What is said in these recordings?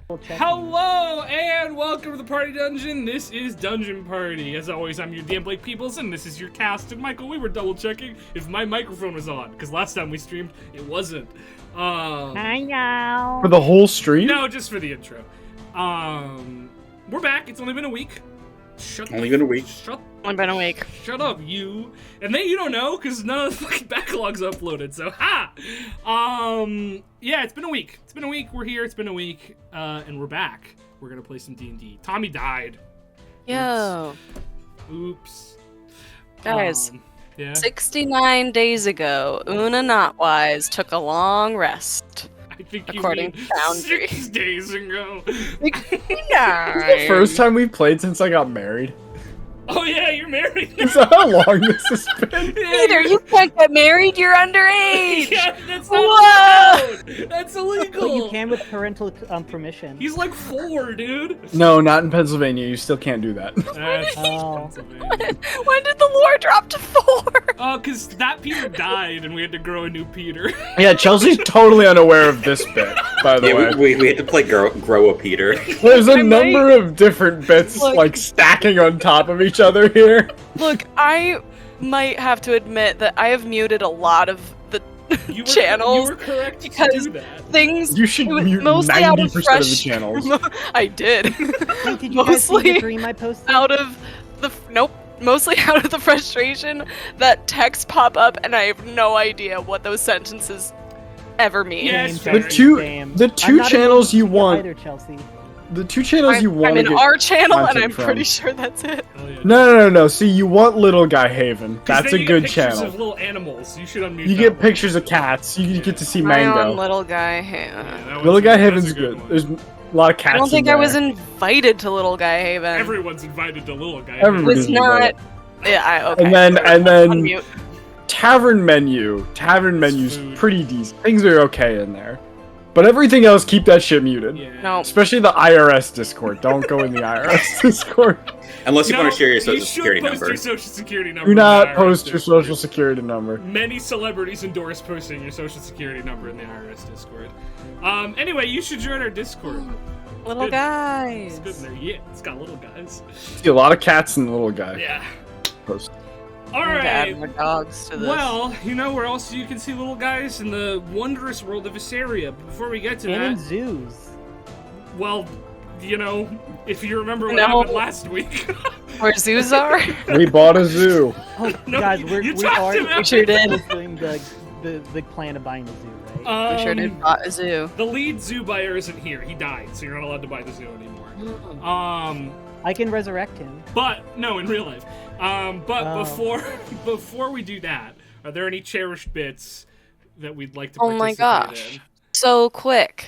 Hello and welcome to the Party Dungeon. This is Dungeon Party. As always, I'm your DM Blake Peoples, and this is your cast. And Michael, we were double checking if my microphone was on, because last time we streamed, it wasn't. Hi, y'all. For the whole stream? No, just for the intro. We're back. It's only been a week. Only been a week. Only been a week. Shut up, you. And then you don't know, because none of the fucking backlog's uploaded, so ha! Yeah, it's been a week. It's been a week. We're here. It's been a week. And we're back. We're gonna play some D&D. Tommy died. Yo. Oops. Guys, yeah? 69 days ago, Una Notwise took a long rest. I think you according mean to Foundry. 6 days ago. The first time we played since I got married. Oh yeah, you're married. Is that how long this has been? Peter, you can't get married, you're underage! Yeah, that's not allowed! That's illegal! But you can with parental permission. He's like 4, dude! No, not in Pennsylvania. You still can't do that. That's Oh. Pennsylvania. When did the lore drop to 4? Oh, because that Peter died and we had to grow a new Peter. Yeah, Chelsea's totally unaware of this bit, by the way. We had to play grow a Peter. There's a number of different bits, like, stacking on top of each other here. Look, I might have to admit that I have muted a lot of the channels You were correct because to do that. things You should mute mostly out 90% of of fresh the channels. I did. Wait, did you guys see Mostly the dream I posted? out of the mostly out of the frustration that texts pop up and I have no idea what those sentences ever mean. Yeah, Same, the Chelsea, the I'm two not channels you against want. either, Chelsea. The two channels you want I'm to in get our channel and content I'm from. pretty sure that's it. Hell yeah. No. See, you want Little Guy Haven. 'Cause That's then a you good get pictures channel. of little animals. You should unmute You that get one. pictures of cats. You get to see My own Mango. little guy. Yeah, that Little one's- Guy that's a Haven's good. one. There's a lot of cats. I don't think in I was there. invited to Little Guy Haven. Everyone's invited to Little Guy. Everybody's was not. Yeah, okay. And then Unmute. Tavern menu's food. pretty decent. Things are okay in there. But everything else, keep that shit muted. Yeah. No. Especially the IRS Discord. Don't go in the IRS Discord. Unless you No, want to share your social you should security post number. your social security number. Do in the not IRS post your Discord. social security number. Many celebrities endorse posting your social security number in the IRS Discord. Anyway, you should join our Discord. Little Good. guys. It's good in there. Yeah, it's got little guys. See a lot of cats in the Little Guy Yeah. post. All I'm gonna right. add more dogs to this. Well, you know where else you can see little guys? In the wondrous world of Visaria. But before we get to And in that, zoos. well, you know, if you remember what No. happened last week. Where zoos are? We bought a zoo. Oh, No, guys, you we talked are about We sure did. doing the plan of buying a zoo, right? We sure did bought a zoo. The lead zoo buyer isn't here. He died, so you're not allowed to buy the zoo anymore. I can resurrect him. But no, in real life. But Oh. before we do that, are there any cherished bits that we'd like to Oh participate my gosh. in? So quick.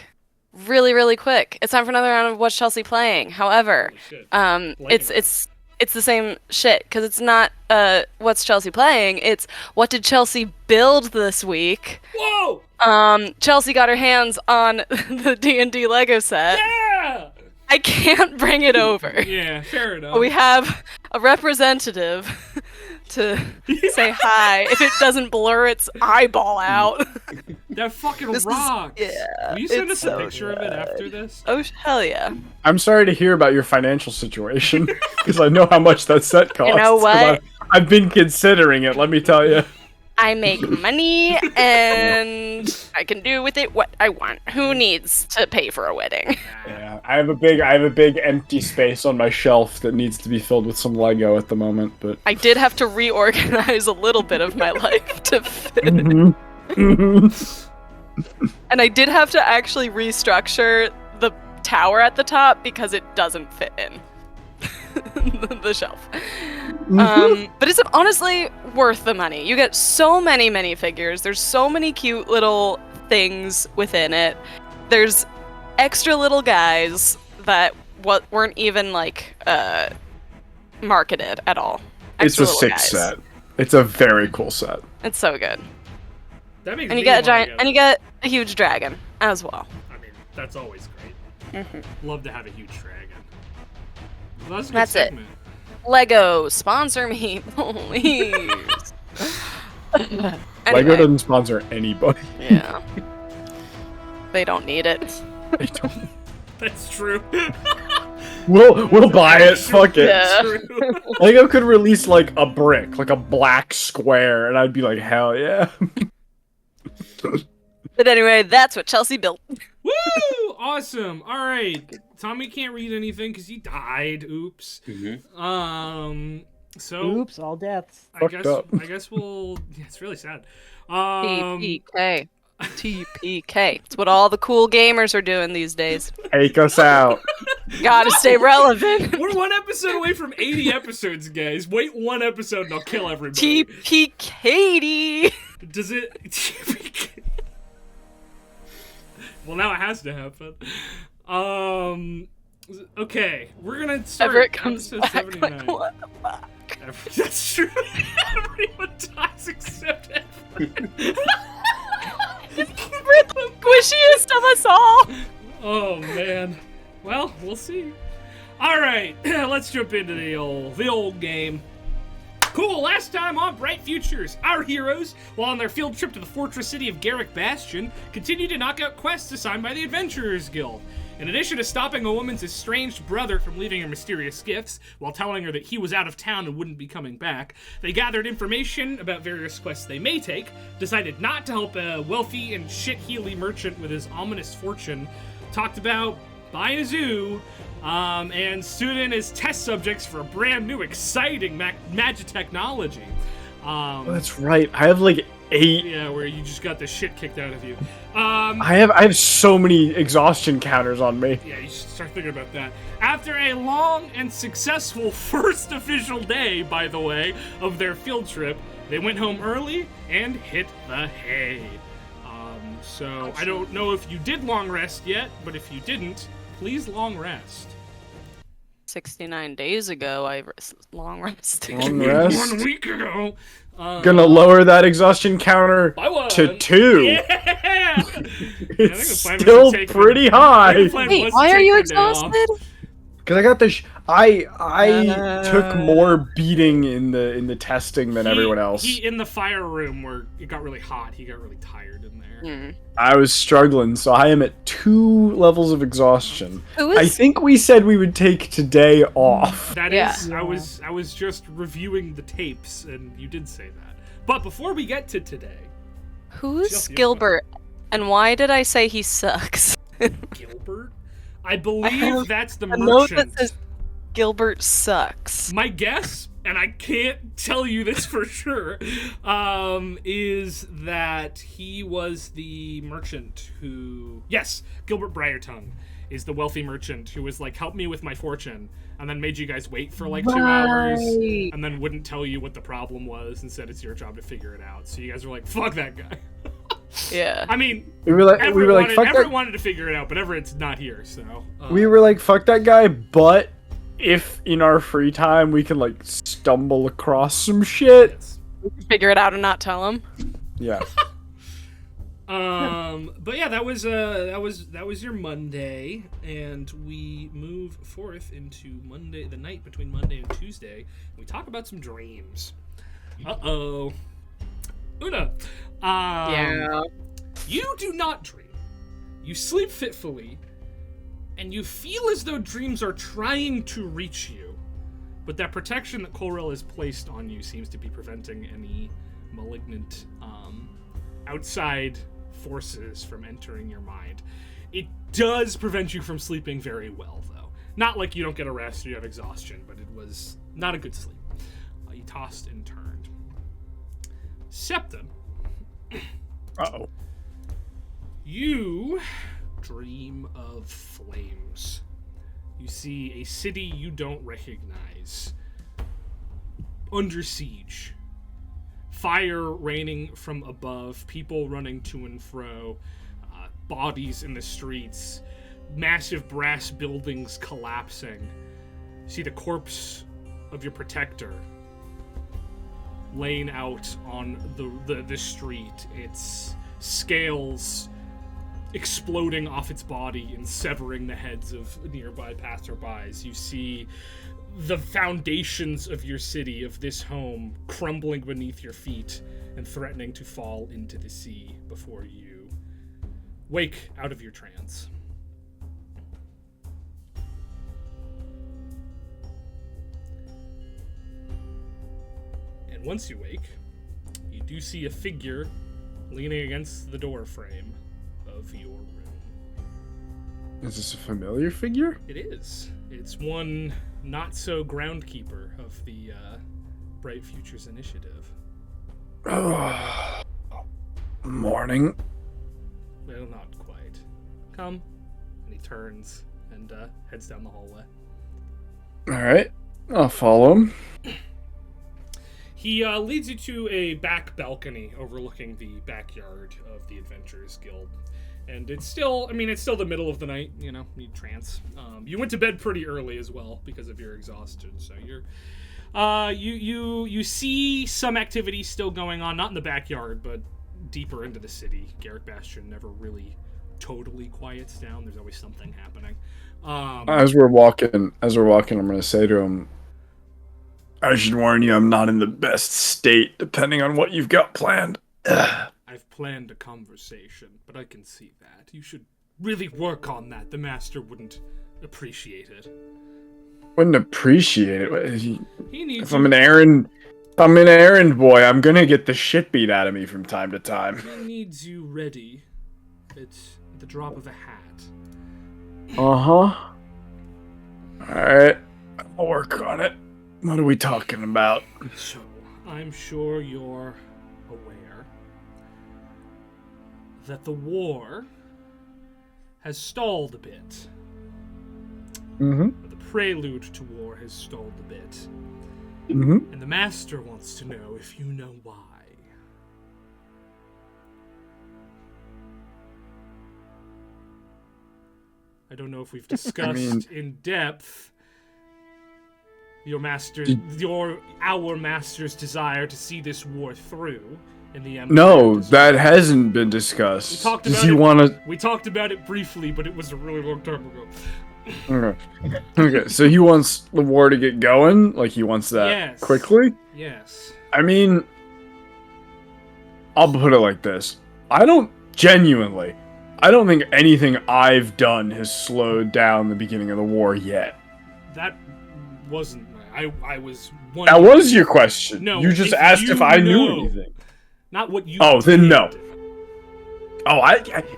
Really, really quick. It's time for another round of What's Chelsea Playing. However, Holy shit. it's the same shit because it's not What's Chelsea Playing. It's what did Chelsea build this week? Whoa! Chelsea got her hands on the D&D Lego set. Yeah! I can't bring it over. Yeah, fair enough. But we have a representative to say hi if it doesn't blur its eyeball out. That fucking This is- rocks. yeah, Will you send it's us a so picture of it after this? Oh, hell yeah. I'm sorry to hear about your financial situation, because I know how much that set costs. know 'cause what? I've been considering it, let me tell you. I make money and I can do with it what I want. Who needs to pay for a wedding? Yeah, I have a big empty space on my shelf that needs to be filled with some Lego at the moment, but I did have to reorganize a little bit of my life to fit. And I did have to actually restructure the tower at the top because it doesn't fit in the shelf. But it's honestly worth the money. You get so many minifigures. There's so many cute little things within it. There's extra little guys that weren't even like marketed at all. It's Extra a little sick guys. set. It's a very cool set. It's so good. That makes And me you get a wanna giant, get and it. you get a huge dragon as well. I mean, that's always great. Mm-hmm. Love to have a huge dragon. Well, that's a good That's it. segment. Lego, sponsor me, please. Lego Anyway, doesn't sponsor anybody. yeah. They don't need it. They don't. That's true. We'll buy it. Fuck it. Yeah. True. Lego could release like a brick, like a black square, and I'd be like, hell yeah. But anyway, that's what Chelsea built. Woo! Awesome. All right. Tommy can't read anything because he died. Oops. So. Oops, all deaths. I Fucked guess. up. I guess we'll. Yeah, it's really sad. TPK. TPK. It's what all the cool gamers are doing these days. Take us out. Gotta stay relevant. We're one episode away from 80 episodes, guys. Wait one episode and I'll kill everybody. TPKD. Does it? Well, now it has to happen. Okay, we're gonna start. Everett comes episode back. 79. Like, what the fuck? That's true. Everyone dies except Everett. Everett, the squishiest of us all. Oh man. Well, we'll see. All right, let's jump into the old game. Cool, last time on Bright Futures, our heroes, while on their field trip to the fortress city of Garrick Bastion, continued to knock out quests assigned by the Adventurers Guild. In addition to stopping a woman's estranged brother from leaving her mysterious gifts, while telling her that he was out of town and wouldn't be coming back, they gathered information about various quests they may take, decided not to help a wealthy and shit-heely merchant with his ominous fortune, talked about buying a zoo, and stood in as test subjects for a brand new, exciting magic technology. That's right. I have like 8. Yeah, where you just got the shit kicked out of you. I have so many exhaustion counters on me. Yeah, you should start thinking about that. After a long and successful first official day, by the way, of their field trip, they went home early and hit the hay. So I don't know if you did long rest yet, but if you didn't, please long rest. 69 days ago, I long rested. Long rest. 1 week ago. Gonna lower that exhaustion counter By 1. to 2. Yeah! It's still pretty high. Wait, why are you exhausted? Because I got the I took more beating in the testing than everyone else. He in the fire room where it got really hot. He got really tired in there. I was struggling, so I am at 2 levels of exhaustion. Who is? I think we said we would take today off. That Yeah. is, I was just reviewing the tapes, and you did say that. But before we get to today, Who's Chelsea, Gilbert? And why did I say he sucks? Gilbert, I believe that's the A note merchant. that says Gilbert sucks. My guess, and I can't tell you this for sure, is that he was the merchant who... Yes, Gilbert Briartongue is the wealthy merchant who was like, help me with my fortune, and then made you guys wait for like 2 hours, and then wouldn't tell you what the problem was and said it's your job to figure it out. So you guys were like, fuck that guy. Yeah. I mean, We were like, fuck Everett that. wanted to figure it out, but Everett's not here, so... We were like, fuck that guy, but if in our free time we can like stumble across some shit. yes. Figure it out and not tell him. Yeah. But yeah, that was your Monday, and we move forth into Monday, the night between Monday and Tuesday. We talk about some dreams. Uh-oh. Una. Yeah. You do not dream. You sleep fitfully, and you feel as though dreams are trying to reach you. But that protection that Colrell has placed on you seems to be preventing any malignant outside forces from entering your mind. It does prevent you from sleeping very well, though. Not like you don't get a rest or you have exhaustion, but it was not a good sleep. You tossed and turned. Septum. Uh-oh. You dream of flames. You see a city you don't recognize. Under siege. Fire raining from above. People running to and fro. Bodies in the streets. Massive brass buildings collapsing. You see the corpse of your protector laying out on the street. Its scales exploding off its body and severing the heads of nearby passerbys. You see the foundations of your city, of this home, crumbling beneath your feet and threatening to fall into the sea before you wake out of your trance. And once you wake, you do see a figure leaning against the door frame of your room. Is this a familiar figure? It is. It's one not so groundkeeper of the Bright Futures Initiative. Oh, morning. Well, not quite. Come. And he turns and heads down the hallway. All right, I'll follow him. He leads you to a back balcony overlooking the backyard of the Adventurers Guild. And it's still the middle of the night, you trance. You went to bed pretty early as well because of your exhaustion, so you're... You see some activity still going on, not in the backyard, but deeper into the city. Garrick Bastion never really totally quiets down. There's always something happening. As we're walking, I'm going to say to him, I should warn you, I'm not in the best state, depending on what you've got planned. I've planned a conversation, but I can see that. You should really work on that. The Master wouldn't appreciate it. Wouldn't appreciate it. He needs If I'm an errand boy, I'm gonna get the shit beat out of me from time to time. He needs you ready at the drop of a hat. Uh-huh. Alright. I'll work on it. What are we talking about? So, I'm sure you're aware that the war has stalled a bit. Mm-hmm. The prelude to war has stalled a bit. Mm-hmm. And the Master wants to know if you know why. I don't know if we've discussed in depth our master's desire to see this war through in the Empire. No, that hasn't been discussed. We talked about it briefly, but it was a really long time ago. Okay, so he wants the war to get going? Like, he wants that quickly? Yes. I mean, I'll put it like this. I don't think anything I've done has slowed down the beginning of the war yet. That wasn't I was wondering. That was your question. No, you just asked if I knew anything. Not what you Oh, then no. Oh,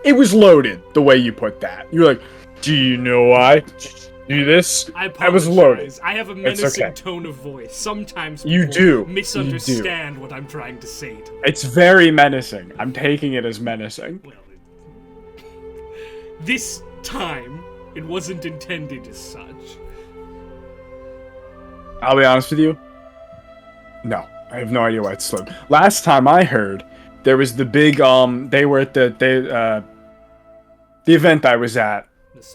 it was loaded the way you put that. You're like, do you know why? Do this? I was loaded. I have a menacing tone of voice. Sometimes you do misunderstand what I'm trying to say to them. It's very menacing. I'm taking it as menacing. Well, this time, it wasn't intended as such. I'll be honest with you. No, I have no idea why it's slowed. Last time I heard, there was the big they were at the event I was at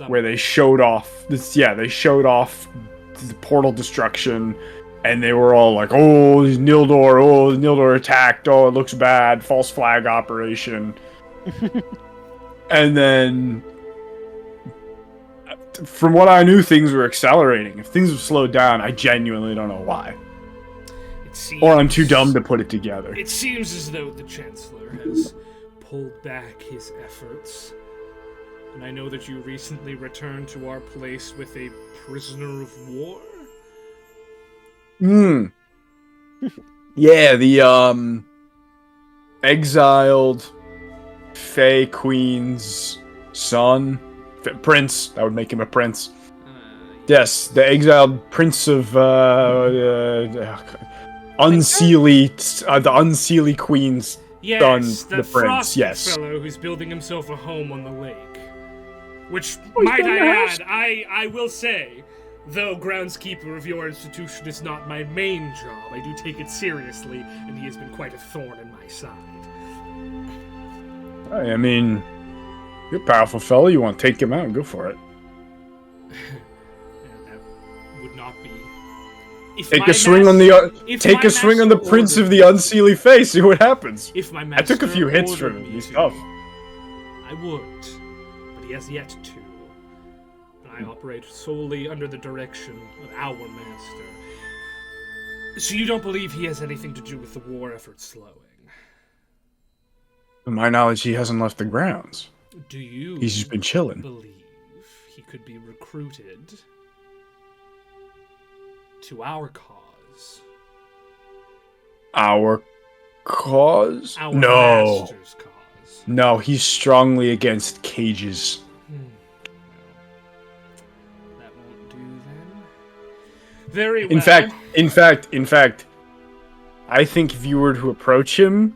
where they showed off they showed off the portal destruction, and they were all like, oh, Nildor attacked, oh, it looks bad, false flag operation. And then from what I knew, things were accelerating. If things have slowed down, I genuinely don't know why. Or I'm too dumb to put it together. It seems as though the Chancellor has pulled back his efforts. And I know that you recently returned to our place with a prisoner of war. Yeah, the exiled Fey Queen's son. Prince. That would make him a prince. Yes, the exiled prince of Unseelie, the Unseelie Queen's son, the prince. Yes, fellow who's building himself a home on the lake. Which, might I add, I will say, though groundskeeper of your institution is not my main job, I do take it seriously, and he has been quite a thorn in my side. I mean, you're a powerful fellow. You want to take him out and go for it. That would not be. Take a swing on the prince of the Unseelie face. See what happens. If my master I took a few hits from him. He's tough. I would, but he has yet to. And I operate solely under the direction of our master. So you don't believe he has anything to do with the war effort slowing? To my knowledge, he hasn't left the grounds. Do you? He's just been chilling. Believe he could be recruited to our cause? Our cause? Our No. master's cause. No, he's strongly against cages. That won't do then. Very well. In fact, I think if you were to approach him...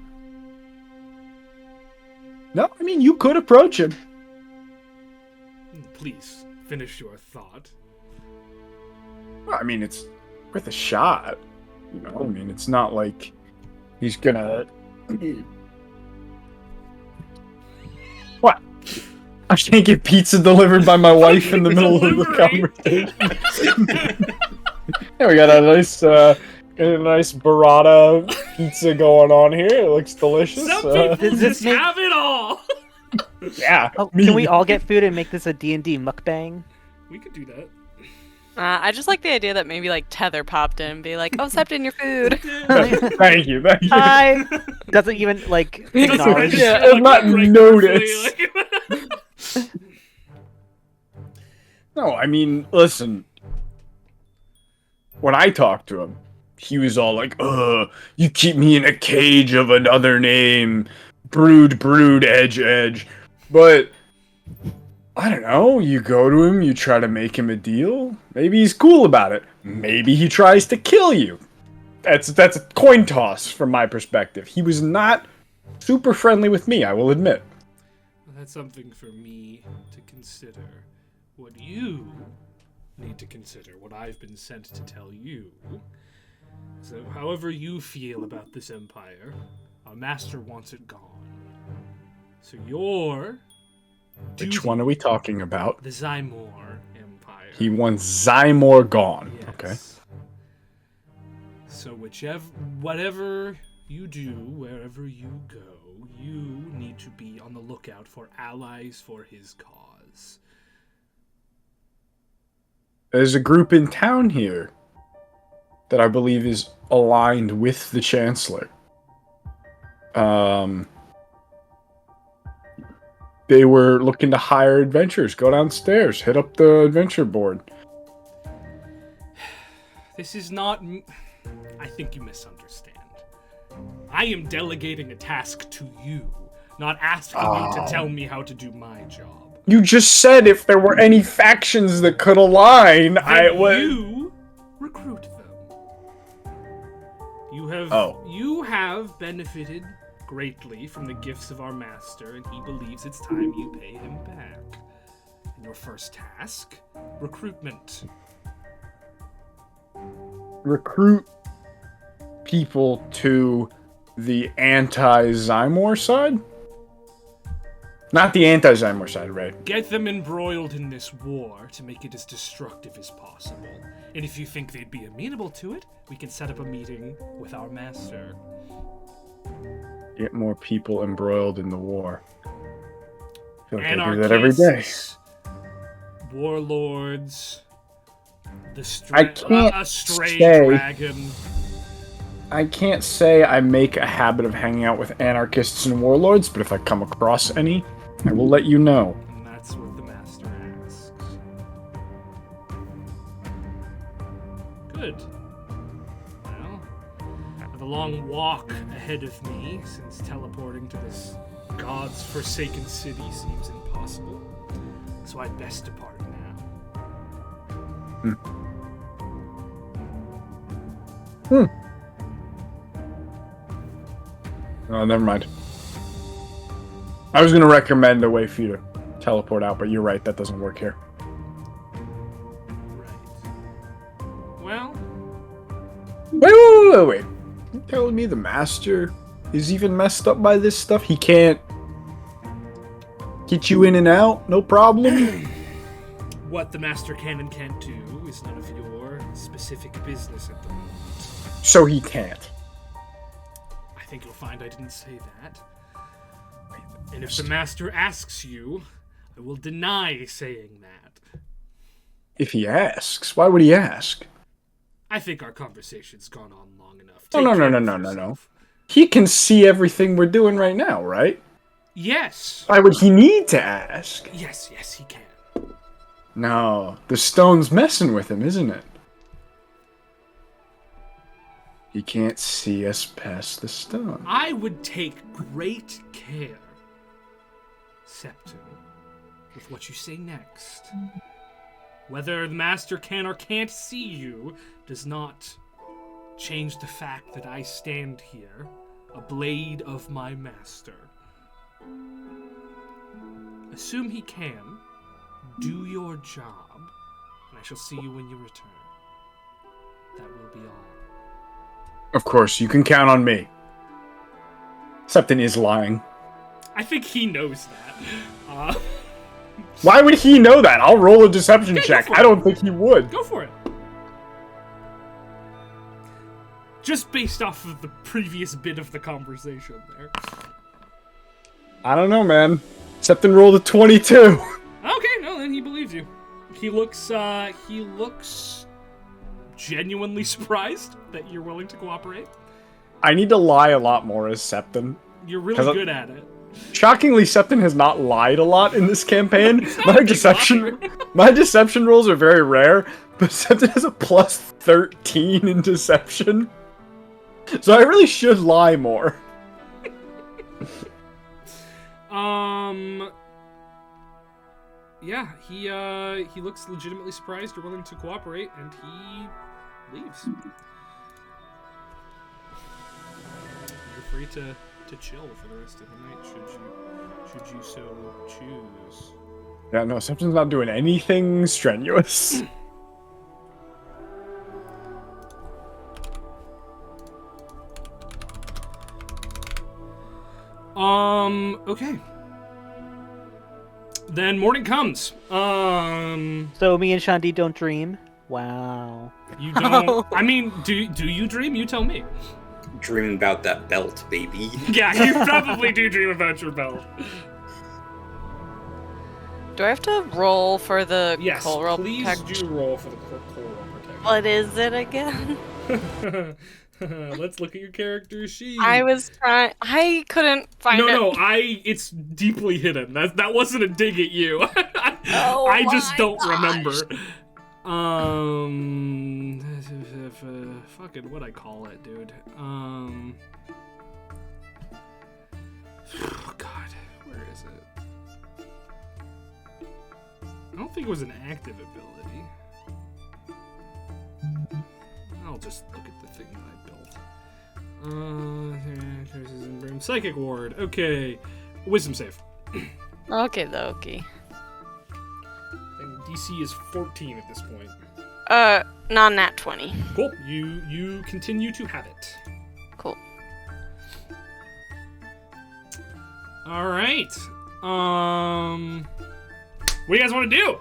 No, I mean, you could approach him. Please, finish your thought. Well, I mean, it's worth a shot. You know, I mean, it's not like he's gonna... What? I can't get pizza delivered by my wife in the middle of the conversation. Yeah, we got a nice burrata pizza going on here. It looks delicious. Some people Does just this make- have it all. Yeah. Oh, can we all get food and make this a D&D mukbang? We could do that. I just like the idea that maybe like Tether popped in and be like, "Oh, stepped in your food." Thank you. Hi. Doesn't even like acknowledge. Yeah, I'm not break noticed. perfectly, like- No, I mean, listen. When I talked to him, he was all like, you keep me in a cage of another name. Brood, edge. But, I don't know, you go to him, you try to make him a deal. Maybe he's cool about it. Maybe he tries to kill you. That's a coin toss from my perspective. He was not super friendly with me, I will admit. Well, that's something for me to consider. What you need to consider, what I've been sent to tell you, is that however you feel about this empire, our master wants it gone. So your Which duty- one are we talking about? The Zymor Empire. He wants Zymor gone. Yes. Okay. So whatever you do, wherever you go, you need to be on the lookout for allies for his cause. There's a group in town here that I believe is aligned with the Chancellor. They were looking to hire adventurers. Go downstairs, hit up the adventure board. This is not... I think you misunderstand. I am delegating a task to you, not asking you to tell me how to do my job. You just said if there were any factions that could align, Then you recruit them. You have benefited greatly from the gifts of our master, and he believes it's time you pay him back. And your first task, recruitment. recruit people to the anti-Zymor side? Not the anti-Zymor side, right? Get them embroiled in this war to make it as destructive as possible. And if you think they'd be amenable to it, we can set up a meeting with our master. Get more people embroiled in the war. I feel like I do that every day. Anarchists, warlords, a stray dragon. I can't say I make a habit of hanging out with anarchists and warlords, but if I come across any, I will let you know. And that's what the master asks. Good. Well, I have a long walk ahead of me, since teleporting to this God's forsaken city seems impossible. So I'd best depart now. Oh, never mind. I was going to recommend a way for you to teleport out, but you're right, that doesn't work here. Right. Well, Wait. You're telling me the master is even messed up by this stuff? He can't get you in and out? No problem? what the master can and can't do is none of your specific business at the moment. So he can't. I think you'll find I didn't say that. And if the master asks you, I will deny saying that. If he asks, why would he ask? I think our conversation's gone on long enough. No. Take care of yourself. He can see everything we're doing right now, right? Yes. Why would he need to ask? Yes, he can. No, the stone's messing with him, isn't it? He can't see us past the stone. I would take great care, Septon, with what you say next. Whether the master can or can't see you does not change the fact that I stand here, a blade of my master. Assume he can. Do your job, and I shall see you when you return. That will be all. Of course, you can count on me. Septon is lying. I think he knows that. Why would he know that? I'll roll a deception check. I don't think he would. Go for it. Just based off of the previous bit of the conversation there. I don't know, man. Septon rolled a 22. Okay, no, then he believes you. He looks genuinely surprised that you're willing to cooperate. I need to lie a lot more as Septon. You're really good at it. Shockingly, Septon has not lied a lot in this campaign. My deception rolls are very rare, but Septon has a plus 13 in deception. So I really should lie more. Yeah, he looks legitimately surprised you're willing to cooperate, and he leaves. You're free to chill for the rest of the night, should you so choose. Yeah, no, Septon's not doing anything strenuous. Okay. Then morning comes. So me and Shanti don't dream? Wow. You don't... I mean, do you dream? You tell me. Dreaming about that belt, baby. Yeah, you probably do dream about your belt. Do I have to roll for the Yes, coal roll please protection? do roll for the coal roll protection. What is it again? Let's look at your character sheet. I was trying. I couldn't find it. No, it's deeply hidden. That wasn't a dig at you. Oh I just my don't gosh. remember. Fucking what I call it, dude. Oh God, where is it? I don't think it was an active ability. I'll just look at the thing that I built. Psychic ward. Okay, wisdom save. Okay, Loki. And DC is 14 at this point. Non-nat 20. Cool. You continue to have it. Cool. All right. What do you guys want to do?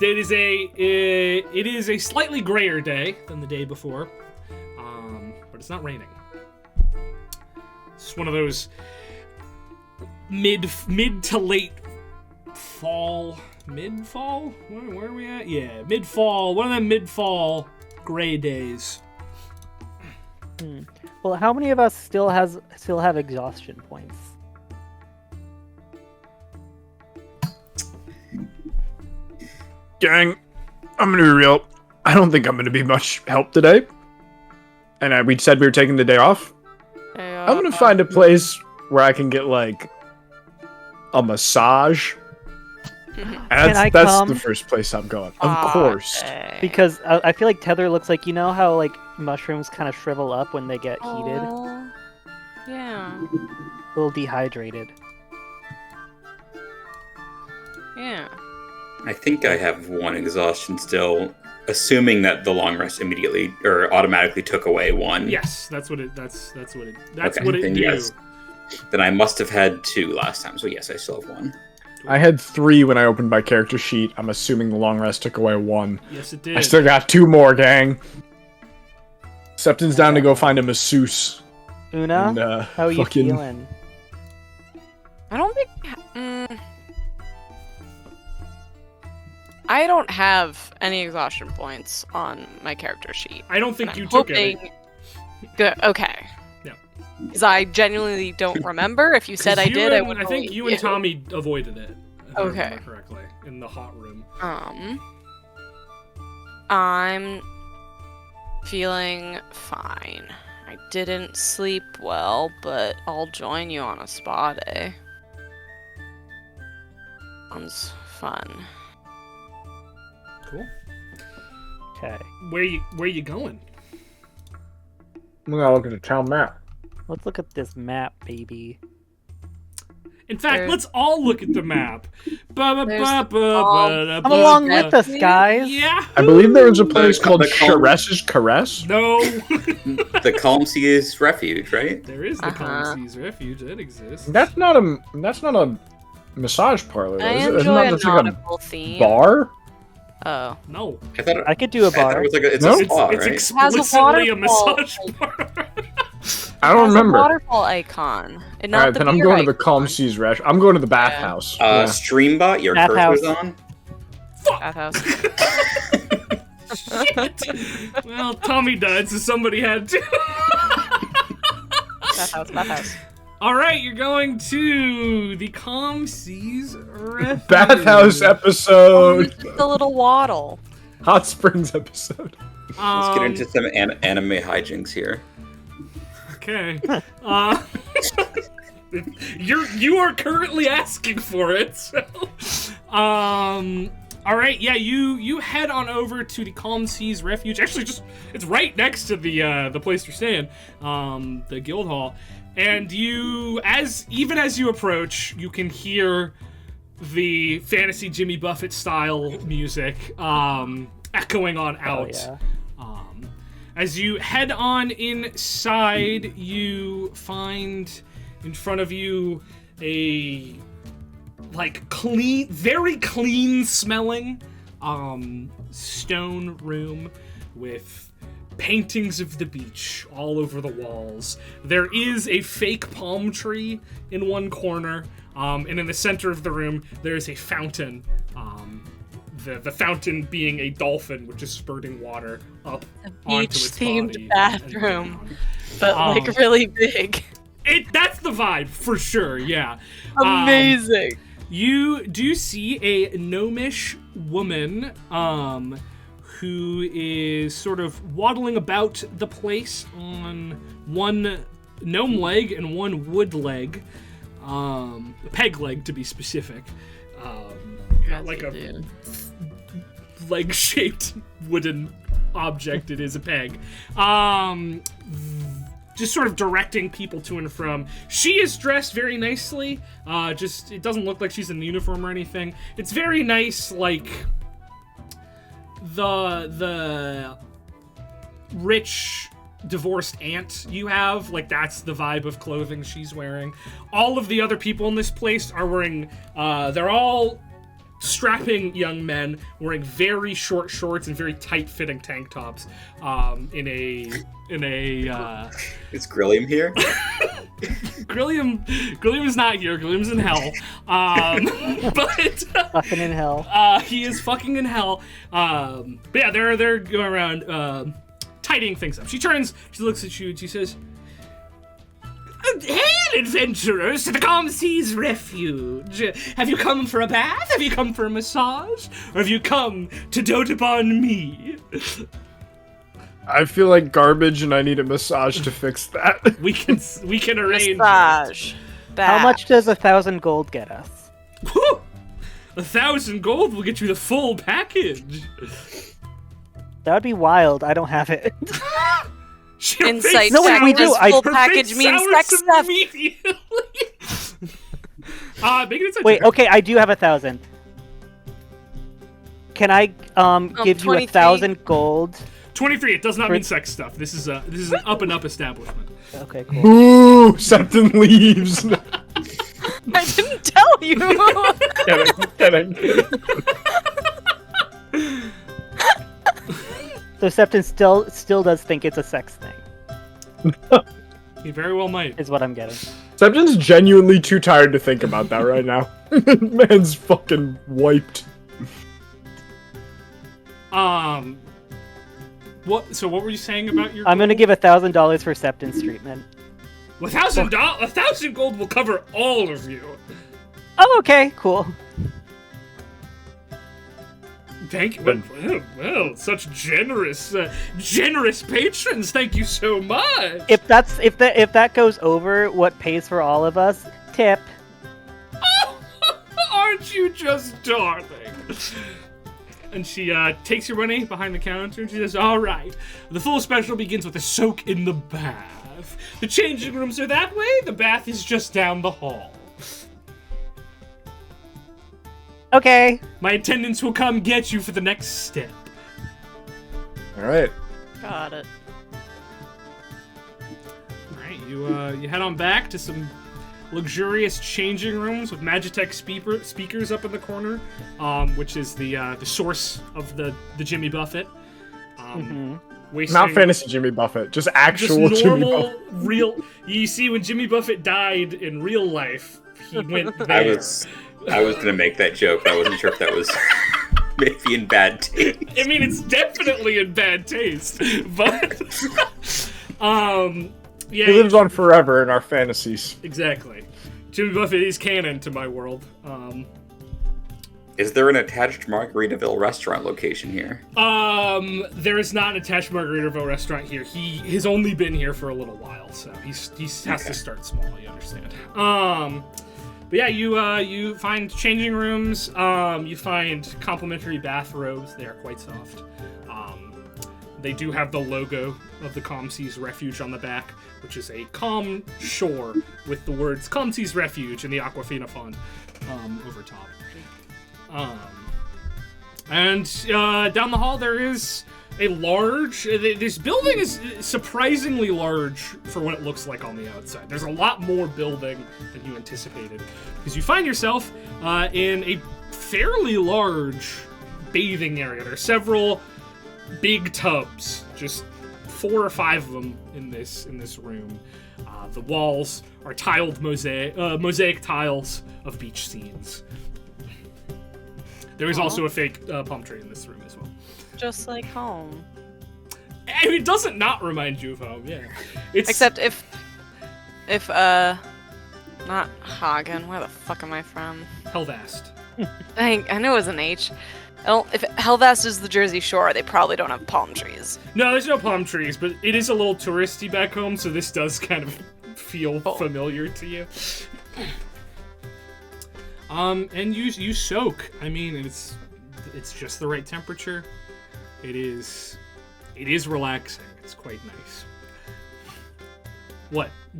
It is a slightly grayer day than the day before, but it's not raining. It's one of those mid to late fall. Mid-fall? Where are we at? Yeah, mid-fall. One of them mid-fall gray days. Well, how many of us still have exhaustion points? Gang, I'm gonna be real. I don't think I'm gonna be much help today. And we said we were taking the day off. I'm gonna find a place where I can get, like, a massage. That's come? the first place I'm going. Of course. Because I feel like Tether looks like, you know how like mushrooms kind of shrivel up when they get heated? Aw. Yeah. A little dehydrated. Yeah. I think I have one exhaustion still, assuming that the long rest immediately or automatically took away one. Yes, that's what it Okay, then do. yes. Then I must have had 2 last time, so yes, I still have 1. I had 3 when I opened my character sheet. I'm assuming the long rest took away 1. Yes, it did. I still got 2 more, gang. Septon's down to go find a masseuse. Una, And, how are you fucking- feeling? I don't think. I don't have any exhaustion points on my character sheet. I don't think And you I'm took hoping... any. Good. Okay. Yeah. Because I genuinely don't remember. If you said I did, I would. I think you and Tommy avoided it. If I Okay. remember correctly, in the hot room. I'm feeling fine. I didn't sleep well, but I'll join you on a spa day. Sounds fun. Cool. Okay. Where you going? I'm gonna look at the town map. Let's look at this map, baby. In fact, let's all look at the map. Come along with us, guys. Yeah. I believe there was a place called the Calm- Chares's Caress. No. The Calm Seas Refuge, right? There is the Calm Seas Refuge that exists. That's not a massage parlor. I Is it? Isn't enjoy that a just like nautical theme. a bar? Oh. No. I thought I could do a I thought bar. it was like it's No? a spa, It's right? explicitly a waterfall. massage parlor. I don't Has remember. a waterfall icon. And not Alright, the then I'm beer going to the icon. Calm Seas Rest. I'm going to the bathhouse. Yeah. Streambot, your Bathhouse. cursor's on. Bathhouse. Shit. Well, Tommy died, so somebody had to. Bathhouse. All right, you're going to the Calm Seas Refuge. Bathhouse episode. The little waddle. Hot Springs episode. Let's get into some anime hijinks here. Okay. You are currently asking for it. So. All right. Yeah. You head on over to the Calm Seas Refuge. Actually, it's right next to the place you're staying, the guild hall. And even as you approach, you can hear the fantasy Jimmy Buffett style music echoing on out. Oh, yeah. As you head on inside, you find in front of you a very clean smelling stone room with paintings of the beach all over the walls. There is a fake palm tree in one corner, and in the center of the room there is a fountain. The fountain being a dolphin, which is spurting water up onto its Beach-themed body bathroom. and down. But really big. That's the vibe for sure. Yeah. Amazing. You do see a gnomish woman, who is sort of waddling about the place on one gnome leg and one wood leg, a peg leg to be specific. Like a leg-shaped wooden object. It is a peg. Just sort of directing people to and from. She is dressed very nicely. It doesn't look like she's in uniform or anything. It's very nice, like the rich divorced aunt you have. Like, that's the vibe of clothing she's wearing. All of the other people in this place are wearing. They're all strapping young men wearing very short shorts and very tight-fitting tank tops. In a Is Grilliam here? Grilliam is not here. Grilliam's in hell. But Fucking in hell. he is fucking in hell. But yeah, they're going around tidying things up. She looks at you and she says, "Hail, adventurers, to the Calm Seas Refuge. Have you come for a bath? Have you come for a massage? Or have you come to dote upon me?" I feel like garbage and I need a massage to fix that. We can arrange it. Massage. How much does 1,000 gold get us? Whew! 1,000 gold will get you the full package. That would be wild. I don't have it. Your Insight face No, wait, check. we sours- do. This full her package face means sours sex stuff. immediately. Make an insight Wait, check. okay, I do have 1,000. Can I give you 23. 1,000 gold? 23. It does not mean sex stuff. This is an up and up establishment. Okay, cool. Ooh, Septon leaves. I didn't tell you. Kidding. So Septon still does think it's a sex thing, He very well might. is what I'm getting. Septon's genuinely too tired to think about that right now. Man's fucking wiped. What were you saying about your? I'm gonna give $1,000 for Septon's treatment. $1,000 gold will cover all of you. Oh, okay, cool. Thank you. Well, such generous patrons. Thank you so much. If that goes over what pays for all of us, tip. Aren't you just darling? And she takes your money behind the counter and she says, all right, the full special begins with a soak in the bath. The changing rooms are that way. The bath is just down the hall. Okay. My attendants will come get you for the next step. All right. Got it. All right, you head on back to some luxurious changing rooms with Magitech speakers up in the corner, which is the source of the Jimmy Buffett. Wasting Not fantasy Jimmy Buffett, just actual just Jimmy normal, Buffett. real. You see, when Jimmy Buffett died in real life, he went there. I was gonna make that joke, but I wasn't sure if that was maybe in bad taste. I mean, it's definitely in bad taste, but yeah, He lives on forever in our fantasies. exactly. Jimmy Buffett is canon to my world. Is there an attached Margaritaville restaurant location here? There is not an attached Margaritaville restaurant here. He has only been here for a little while, so he has to start small. You understand? But yeah, you find changing rooms. You find complimentary bathrobes. They are quite soft. They do have the logo of the Calm Seas Refuge on the back, which is a calm shore with the words Calm Seas Refuge and the Aquafina font over top. And down the hall there is a large... This building is surprisingly large for what it looks like on the outside. There's a lot more building than you anticipated, because you find yourself in a fairly large bathing area. There are several big tubs, just 4 or 5 of them in this room. The walls are tiled mosaic tiles of beach scenes. There is also a fake palm tree in this room as well. Just like home. I mean, it doesn't not remind you of home, yeah. It's Except if not Hagen, where the fuck am I from? Hellvast. I knew it was an H. If Hellvast is the Jersey Shore, they probably don't have palm trees. No, there's no palm trees, but it is a little touristy back home, so this does kind of feel familiar to you. And you soak. I mean, it's just the right temperature. It is relaxing. It's quite nice.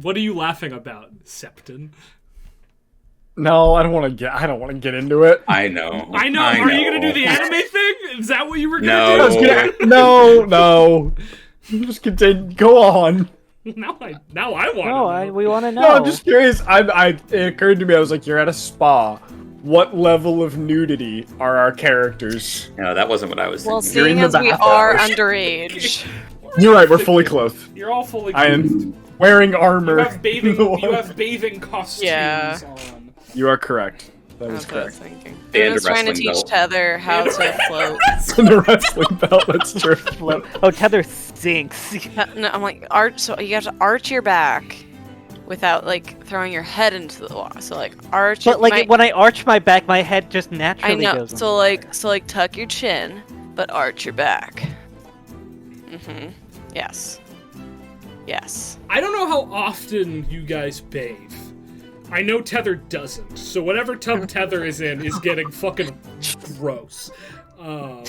What are you laughing about, Septon? No, I don't want to get into it. I know. I know. Are you gonna do the anime thing? Is that what you were gonna do? No. Just continue. Go on. Now I want to know. We want to know. No, I'm just curious. It occurred to me. I was like, you're at a spa. What level of nudity are our characters? No, that wasn't what I was Well, thinking. You're in seeing the as we bath are hours. underage. You're right. We're fully clothed. You're all fully I clothed. am wearing armor. You have bathing costumes Yeah. on. You are correct. That is That's what I was correct. thinking. And I'm a just trying to wrestling teach belt. Tether how to float. And the wrestling belt. That's true. Oh, Tether sinks. No, I'm like arch. So you have to arch your back without like throwing your head into the water. So like arch. But like my- when I arch my back, my head just naturally I know. goes. So like tuck your chin, but arch your back. Mhm. Yes. Yes. I don't know how often you guys bathe. I know Tether doesn't, so whatever tub Tether is in is getting fucking gross. I'm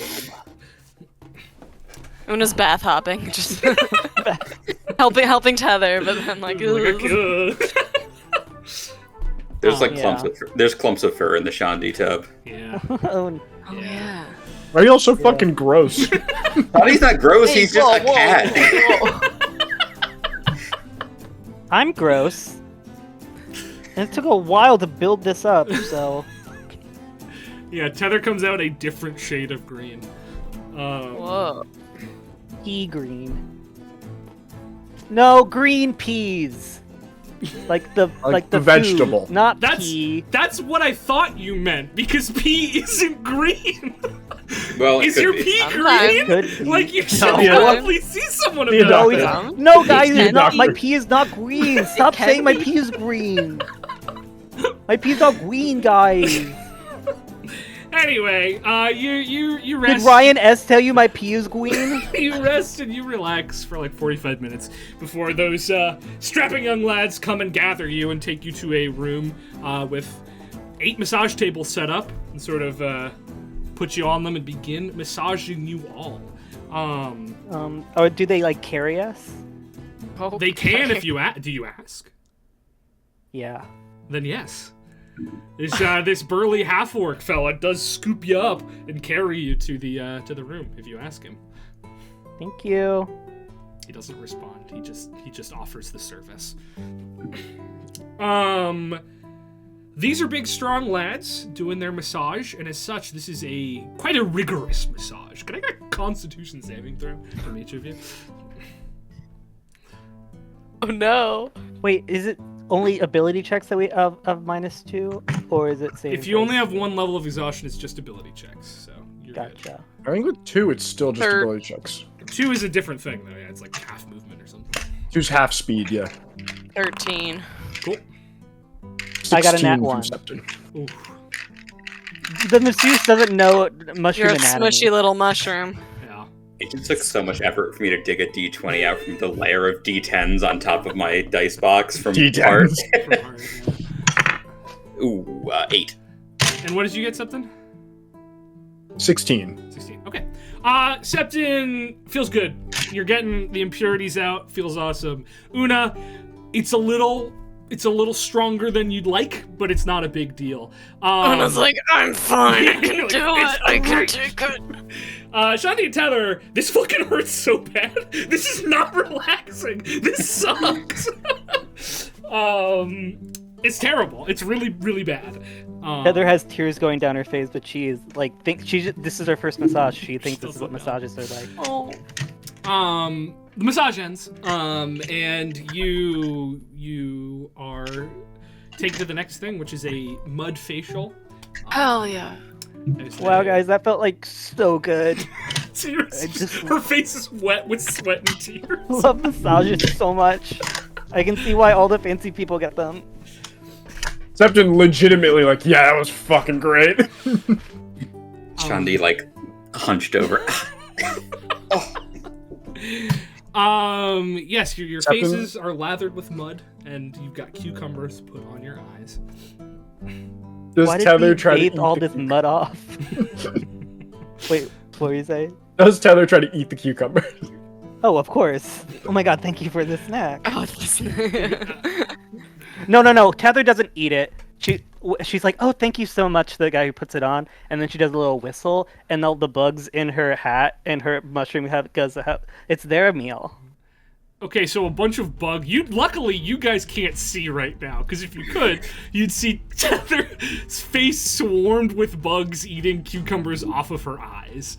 just bath hopping, just helping Tether, but then like. Ugh. There's like yeah. clumps of fur in the Shandi tub. Yeah. Oh, Oh yeah. Why are you all so fucking gross? He's not gross. Hey, he's just a whoa, cat. whoa. I'm gross. And it took a while to build this up, so. Yeah, Tether comes out a different shade of green. Whoa. Pea green. No, green peas. Like the Like the food, vegetable. not That's pea. that's what I thought you meant, because pea isn't green. Well, it Is could your be. pea Sometimes. green? Could be. Like you should No. probably see someone Be a about doctor. that. No, guys, can not, be. my pea is not green. Stop can saying my be. pea is green. My pea's not green, guys. Anyway, you rest. Did Ryan S tell you my pee is green? You rest and you relax for like 45 minutes before those strapping young lads come and gather you and take you to a room with 8 massage tables set up and sort of put you on them and begin massaging you all. Or do they like carry us? They can if you do you ask? Yeah. Then yes. This burly half-orc fella does scoop you up and carry you to the room if you ask him. Thank you. He doesn't respond. He just offers the service. These are big, strong lads doing their massage, and as such, this is quite a rigorous massage. Can I get a Constitution saving throw from each of you? Oh no. Wait, is it only ability checks that we of -2, or is it saving? If you only have 1 level of exhaustion, it's just ability checks. So you're Gotcha. I think with 2, it's still just Third. ability checks. good. 2 is a different thing, though. Yeah, it's like half movement or something. 2's half speed, yeah. 13. Cool. I got a 16 nat from 1. Septon. Oof. The masseuse doesn't know mushroom You're a anatomy. smushy little mushroom. Yeah. It just took so much effort for me to dig a d20 out from the layer of d10s on top of my dice box from D10s. art. From heart, yeah. Ooh, 8. And what did you get, Septon? 16. 16. Okay. Septon feels good. You're getting the impurities out. Feels awesome. Una, it's a little stronger than you'd like, but it's not a big deal. And I was like, I'm fine. I can Like, do it's it. I can alright. take it. Shanti and Tether, this fucking hurts so bad. This is not relaxing. This sucks. It's terrible. It's really, really bad. Heather has tears going down her face, but she is like, this is her first massage. She thinks this is what doesn't know. massages are like. Oh. The massage ends, and you are taken to the next thing, which is a mud facial. Hell yeah. Wow, guys, that felt like so good. Seriously, just- her face is wet with sweat and tears. I love massages so much. I can see why all the fancy people get them. Septon legitimately like, yeah, that was fucking great. Chandi, like, hunched over. Yes, your Septon? faces are lathered with mud, and you've got cucumbers put on your eyes. Does Why did Tether we try to bathe eat all the, this mud off? Wait, what were you saying? Does Tether try to eat the cucumber? Oh, of course. Oh my god, thank you for the snack. Oh, this... No. Tether doesn't eat it. She's like, oh, thank you so much to the guy who puts it on. And then she does a little whistle, and all the bugs in her hat and her mushroom hat goes, it's their meal. Okay, so a bunch of luckily you guys can't see right now, because if you could, you'd see Tether's face swarmed with bugs eating cucumbers off of her eyes.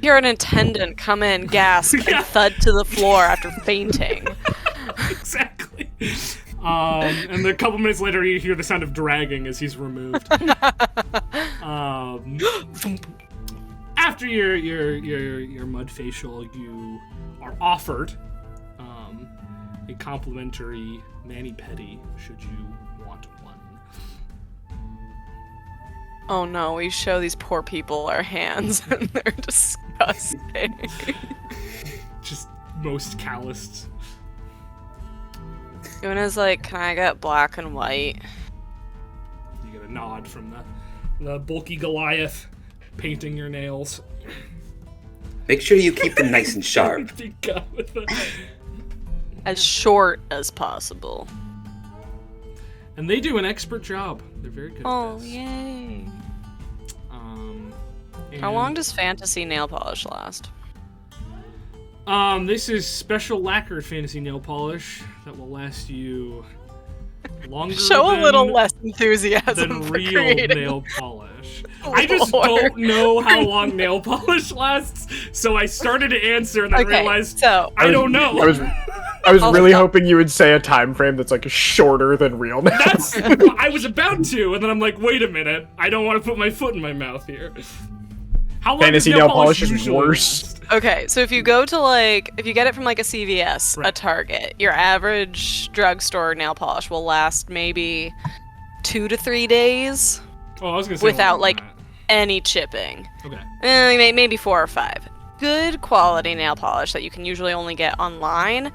You're an attendant, come in, gasp, Yeah. and thud to the floor after fainting. Exactly. And a couple minutes later, you hear the sound of dragging as he's removed. After your mud facial, you are offered a complimentary mani-pedi should you want one. Oh no, we show these poor people our hands and they're disgusting. Just most calloused. Una's like, can I get black and white? You get a nod from the bulky Goliath painting your nails. Make sure you keep them nice and sharp. You got with the- As short as possible. And they do an expert job. They're very good Oh, at this. yay. How and, long does fantasy nail polish last? This is special lacquered fantasy nail polish that will last you longer Show than, a little less enthusiasm than for real creating. nail polish. I just Lord. don't know how long nail polish lasts, so I started to answer and then Okay, realized so I don't know. I was I'll really stop. hoping you would say a time frame that's like shorter than real now. That's I was about to, and then I'm like, wait a minute, I don't want to put my foot in my mouth here. How long Fantasy does nail polish is usually worse. last? Okay, so if you go to if you get it from like a CVS, a Right. Target, your average drugstore nail polish will last maybe 2 to 3 days. Oh, I was gonna say without longer like than any chipping. that. Okay. Maybe 4 or 5. Good quality nail polish that you can usually only get online.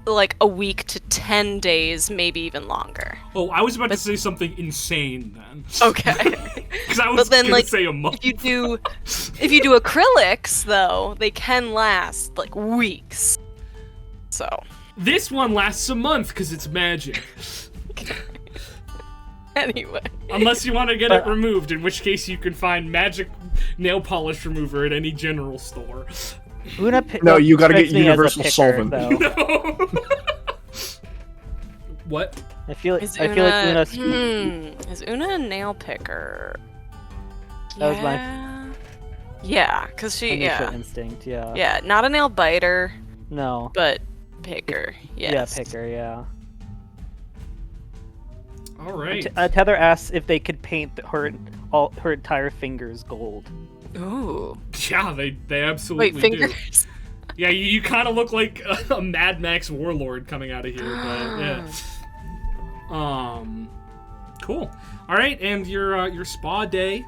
Like a week to 10 days, maybe even longer. Oh, I was about to say something insane then. Okay. Because I was then, gonna like, say a month. if you do acrylics though, they can last like weeks. So This one lasts a month because it's magic. anyway. Unless you want to get it removed, in which case you can find magic nail polish remover at any general store. No, you gotta get strikes me as a universal picker, solvent. though. No. What? I feel like Is Una. Is Una a nail picker? That was my Yeah, because she initial instinct. Yeah. Yeah, not a nail biter, No. but picker. Yes. Yeah, picker. Yeah. All right. Tether asks if they could paint her entire fingers gold. Ooh. Yeah, they absolutely Wait, do. fingers. Yeah, you kind of look like a Mad Max warlord coming out of here, but yeah. Cool. All right, and your spa day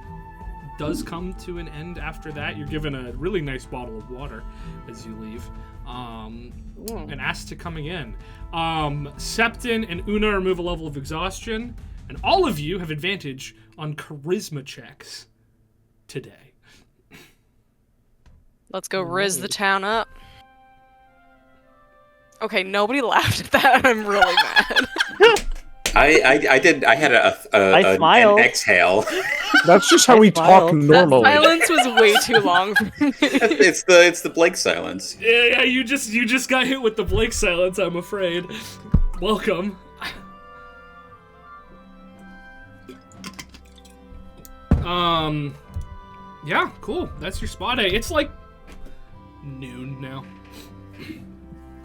does come to an end after that. You're given a really nice bottle of water as you leave, and asked to come again. Septon and Una remove a level of exhaustion, and all of you have advantage on charisma checks today. Let's go riz the town up. Okay, nobody laughed at that. I'm really mad. I did. I had I smiled. an exhale. That's just how we talk smiled. normally. That silence was way too long for me. it's the Blake silence. Yeah, you just got hit with the Blake silence, I'm afraid. Welcome. Yeah, cool. That's your spa day. It's like noon now.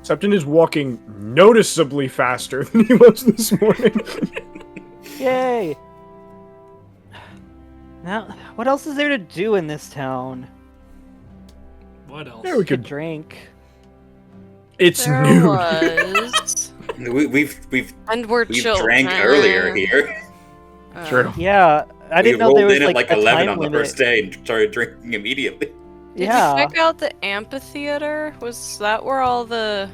Septon is walking noticeably faster than he was this morning. Yay! Now, what else is there to do in this town? What else? Yeah, we To could. drink. It's There noon. was. We've And we're children. drank earlier here. True. Yeah, I didn't we know rolled there was in at like like a 11 time on the limit. first day and started drinking immediately. Did Yeah. you check out the amphitheater? Was that where all the...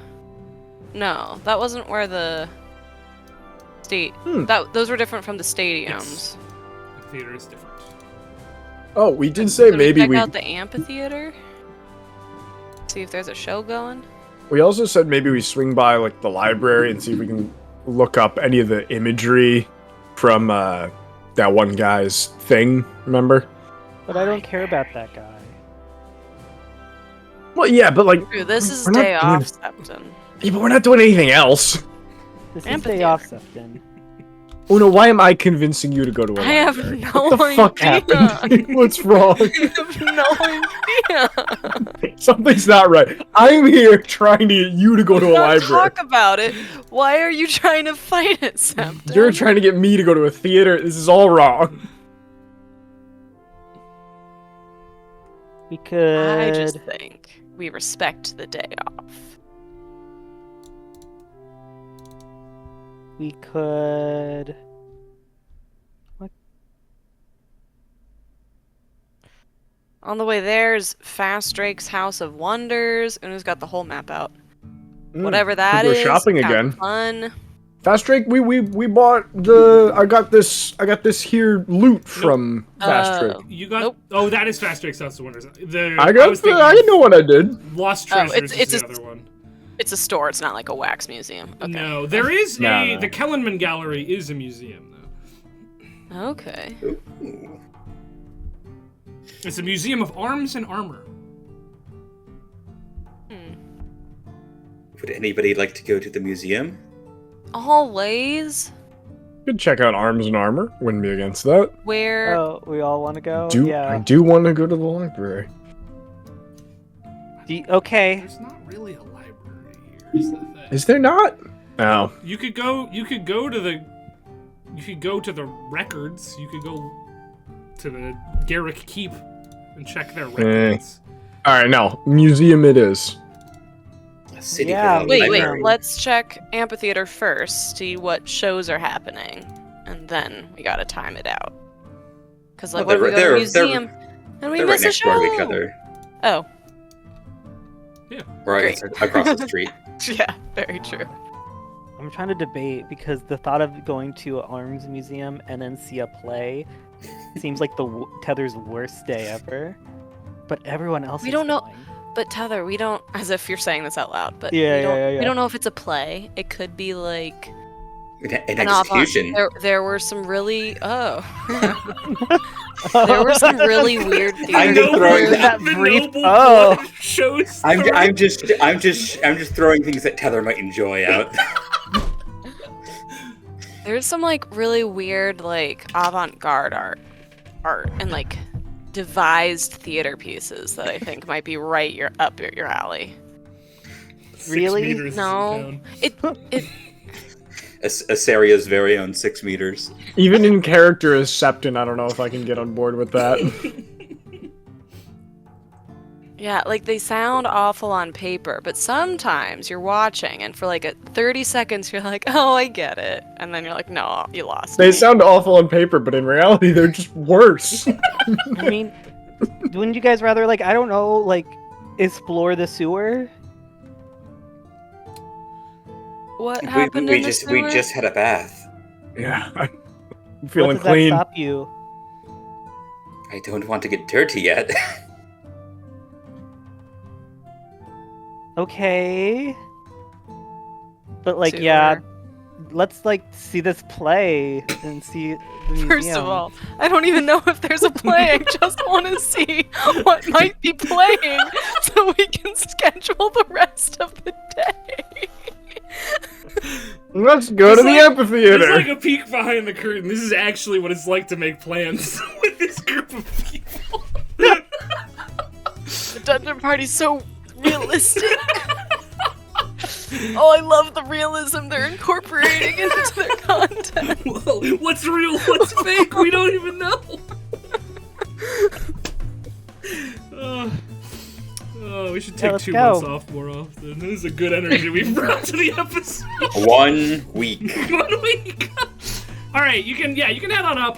No, that wasn't where the... Those were different from the stadiums. Yes. The theater is different. Oh, we did say Did maybe check we. out the amphitheater? See if there's a show going? We also said maybe we swing by like the library and see if we can look up any of the imagery from that one guy's thing. Remember? But I don't care about that guy. Well, yeah, but like, Dude, this is we're not day doing- off, Septon. yeah, but we're not doing anything else. This is Amphitheater. day off, Septon. Oh no, why am I convincing you to go to a I have library? no What the fuck idea. happened? What's wrong? I have no idea. Something's not right. I'm here trying to get you to go to a Let's library. talk about it. Why are you trying to fight it, Septon? You're trying to get me to go to a theater. This is all wrong. We could. I just think we respect the day off. We could. On the way there's Fast Drake's House of Wonders. Una's got the whole map out. Whatever that go is. shopping have again. Fun. Fast Drake, we bought the. I got this here loot from Fast Drake. You got... Nope. Oh, that is Fast Drake's House of Wonders. I know what I did. Lost Oh, Treasures it's is the a- other one. It's a store. It's not like a wax museum. Okay. No, there is No. The Kellenman Gallery is a museum, though. Okay. Ooh. It's a museum of arms and armor. Would anybody like to go to the museum? Always. Could check out Arms and Armor. Wouldn't be against that. Where? Oh, we all want to go? I Yeah. do want to go to the library. Okay. There's not really a library here. Is the thing. Is there not? No. You could go to the records. You could go to the Garrick Keep and check their records. All right, no. Museum it is. A city Yeah, without a Wait, library. let's check amphitheater first, see what shows are happening, and then we gotta time it out. Because like, Well, what if we go to a museum and we They're miss right next a door show? to each other. Oh, Or I guess across the street. yeah, very true. I'm trying to debate because the thought of going to an arms museum and then see a play seems like Tether's worst day ever. But everyone else We is don't know- going. But Tether, we don't, as if you're saying this out loud, but Yeah. we don't know if it's a play. It could be like An an execution. There were some really there were some really weird I'm theater. just throwing that the brief- noble oh. blood shows. I'm just throwing things that Tether might enjoy out. There's some like really weird like avant-garde art and like devised theater pieces that I think might be up your alley. 6 Really? meters No. down. It Asaria's very own 6 meters. Even in character as Septon, I don't know if I can get on board with that. Yeah, like they sound awful on paper, but sometimes you're watching and for like 30 seconds you're like, oh, I get it. And then you're like, no, you lost They me. sound awful on paper, but in reality, they're just worse. I mean, wouldn't you guys rather, like, I don't know, like, explore the sewer? What happened in the sewer? We just had a bath. Yeah, I'm feeling What does clean. that stop you? I don't want to get dirty yet. Okay. But, like, Sewer. yeah, let's, like, see this play and see the museum. First of all, I don't even know if there's a play. I just want to see what might be playing so we can schedule the rest of the day. Let's go It's to the like- amphitheater. It's like a peek behind the curtain. This is actually what it's like to make plans with this group of people. The dungeon party's so realistic. Oh, I love the realism they're incorporating into their content. Well, what's real, what's fake? We don't even know. We should take let's 2 go. months off more often. This is a good energy we've brought to the episode. 1 week. 1 week. All right, you can head on up.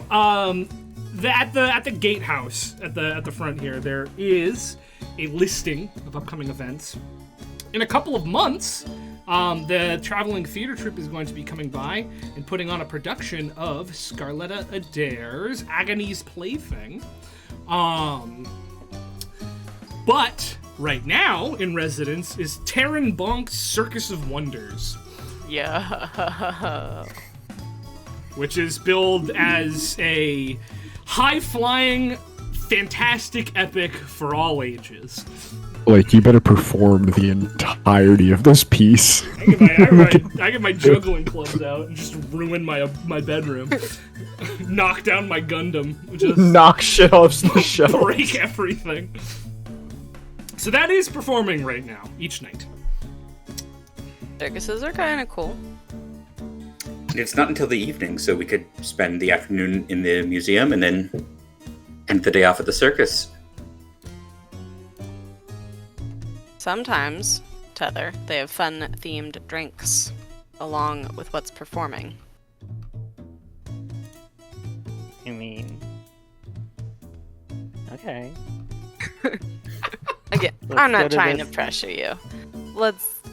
At the gatehouse at the front here, there is a listing of upcoming events. In a couple of months, the traveling theater troupe is going to be coming by and putting on a production of Scarletta Adair's Agony's Plaything. But right now in residence is Taryn Bonk's Circus of Wonders, Yeah. which is billed as a high-flying, fantastic epic for all ages. Like, you better perform the entirety of this piece. I get my juggling clubs out and just ruin my bedroom. Knock down my Gundam. Just Knock shit off the shelf. break everything. So that is performing right now, each night. Circuses are kind of cool. It's not until the evening, so we could spend the afternoon in the museum and then end the day off at the circus. Sometimes, Tether, they have fun-themed drinks along with what's performing. I mean... Okay. Again, Let's I'm go not to trying this to pressure you.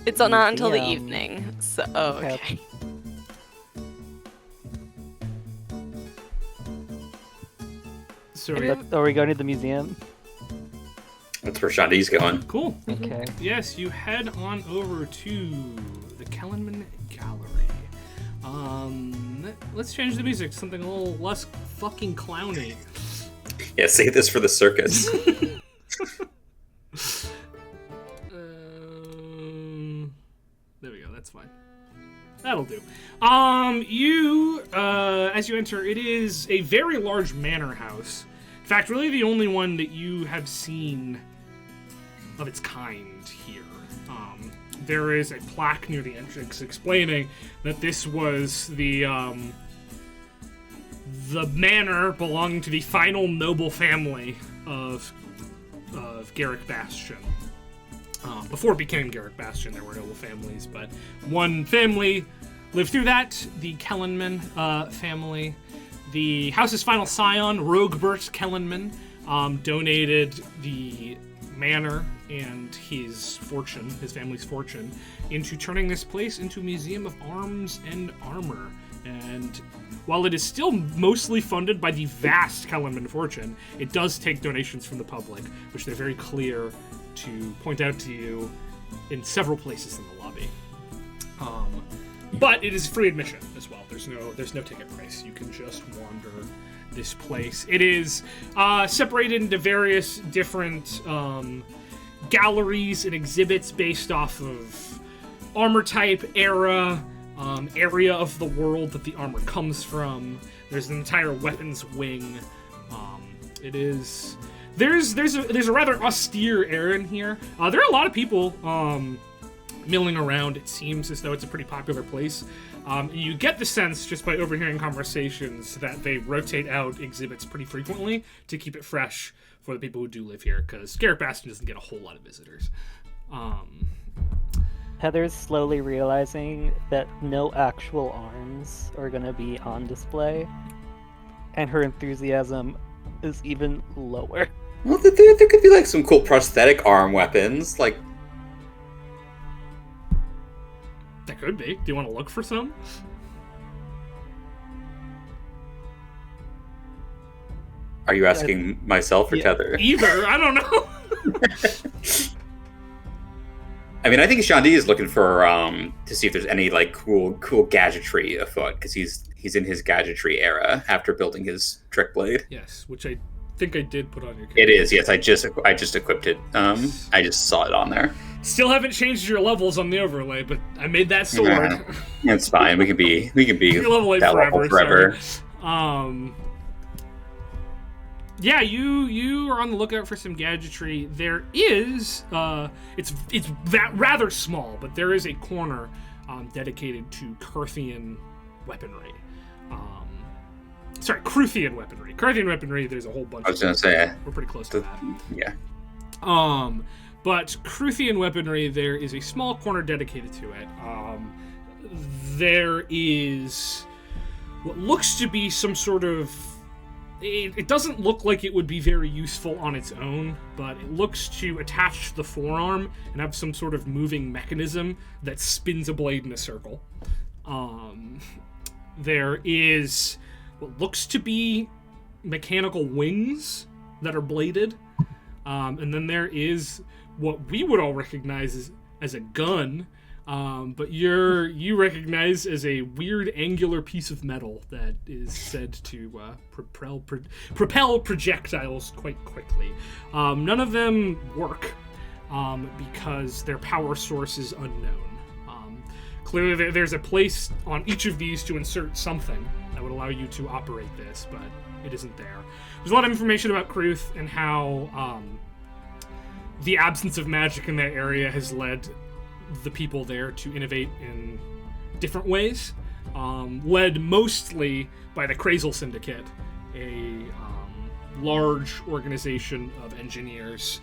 It's not until the museum. evening, so okay. So Are we going to the museum? That's where Shandi's going. cool. Okay. Yes, you head on over to the Kellenman Gallery. Let's change the music to something a little less fucking clowny. Yeah, save this for the circus. There we go. That's fine. That'll do. As you enter, it is a very large manor house. In fact, really the only one that you have seen of its kind here. There is a plaque near the entrance explaining that this was the manor belonging to the final noble family of Garrick Bastion. Before it became Garrick Bastion, there were noble families, but one family lived through that, the Kellenman family. the house's final scion, Rogbert Kellenman, donated the manor and his fortune, his family's fortune, into turning this place into a museum of arms and armor. And while it is still mostly funded by the vast Kellenman fortune, it does take donations from the public, which they're very clear to point out to you in several places in the lobby. But it is free admission as well. There's no ticket price. You can just wander this place. It is separated into various different galleries and exhibits based off of armor type, era, area of the world that the armor comes from. There's an entire weapons wing. There's a rather austere air in here. There are a lot of people milling around. It seems as though it's a pretty popular place. You get the sense, just by overhearing conversations, that they rotate out exhibits pretty frequently to keep it fresh for the people who do live here, because Garrett Bastion doesn't get a whole lot of visitors. Heather's slowly realizing that no actual arms are going to be on display, and her enthusiasm is even lower. Well, there could be like some cool prosthetic arm weapons, like. That could be. Do you want to look for some? Are you asking myself or Tether? Either. I don't know. I mean, I think Shandi is looking for to see if there's any like cool gadgetry afoot, because he's in his gadgetry era after building his trick blade. Yes, which I think I did put on your character. It is, yes. I just equipped it. I just saw it on there. Still haven't changed your levels on the overlay, but I made that sword. It's fine. We can be You're level 8 that forever. level forever. Yeah, you are on the lookout for some gadgetry. There is it's rather small, but there is a corner dedicated to Kurthian weaponry. Kruthian weaponry. Kurthian weaponry, there's a whole bunch. I was gonna say we're pretty close to that. Yeah. But Kruthian weaponry, there is a small corner dedicated to it. There is what looks to be some sort of... It doesn't look like it would be very useful on its own, but it looks to attach to the forearm and have some sort of moving mechanism that spins a blade in a circle. There is what looks to be mechanical wings that are bladed. And then there is what we would all recognize as a gun, but you recognize as a weird angular piece of metal that is said to propel projectiles quite quickly. None of them work because their power source is unknown. Clearly there's a place on each of these to insert something that would allow you to operate this, but it isn't there. There's a lot of information about Kruth and how the absence of magic in that area has led the people there to innovate in different ways, led mostly by the Krazel Syndicate, a large organization of engineers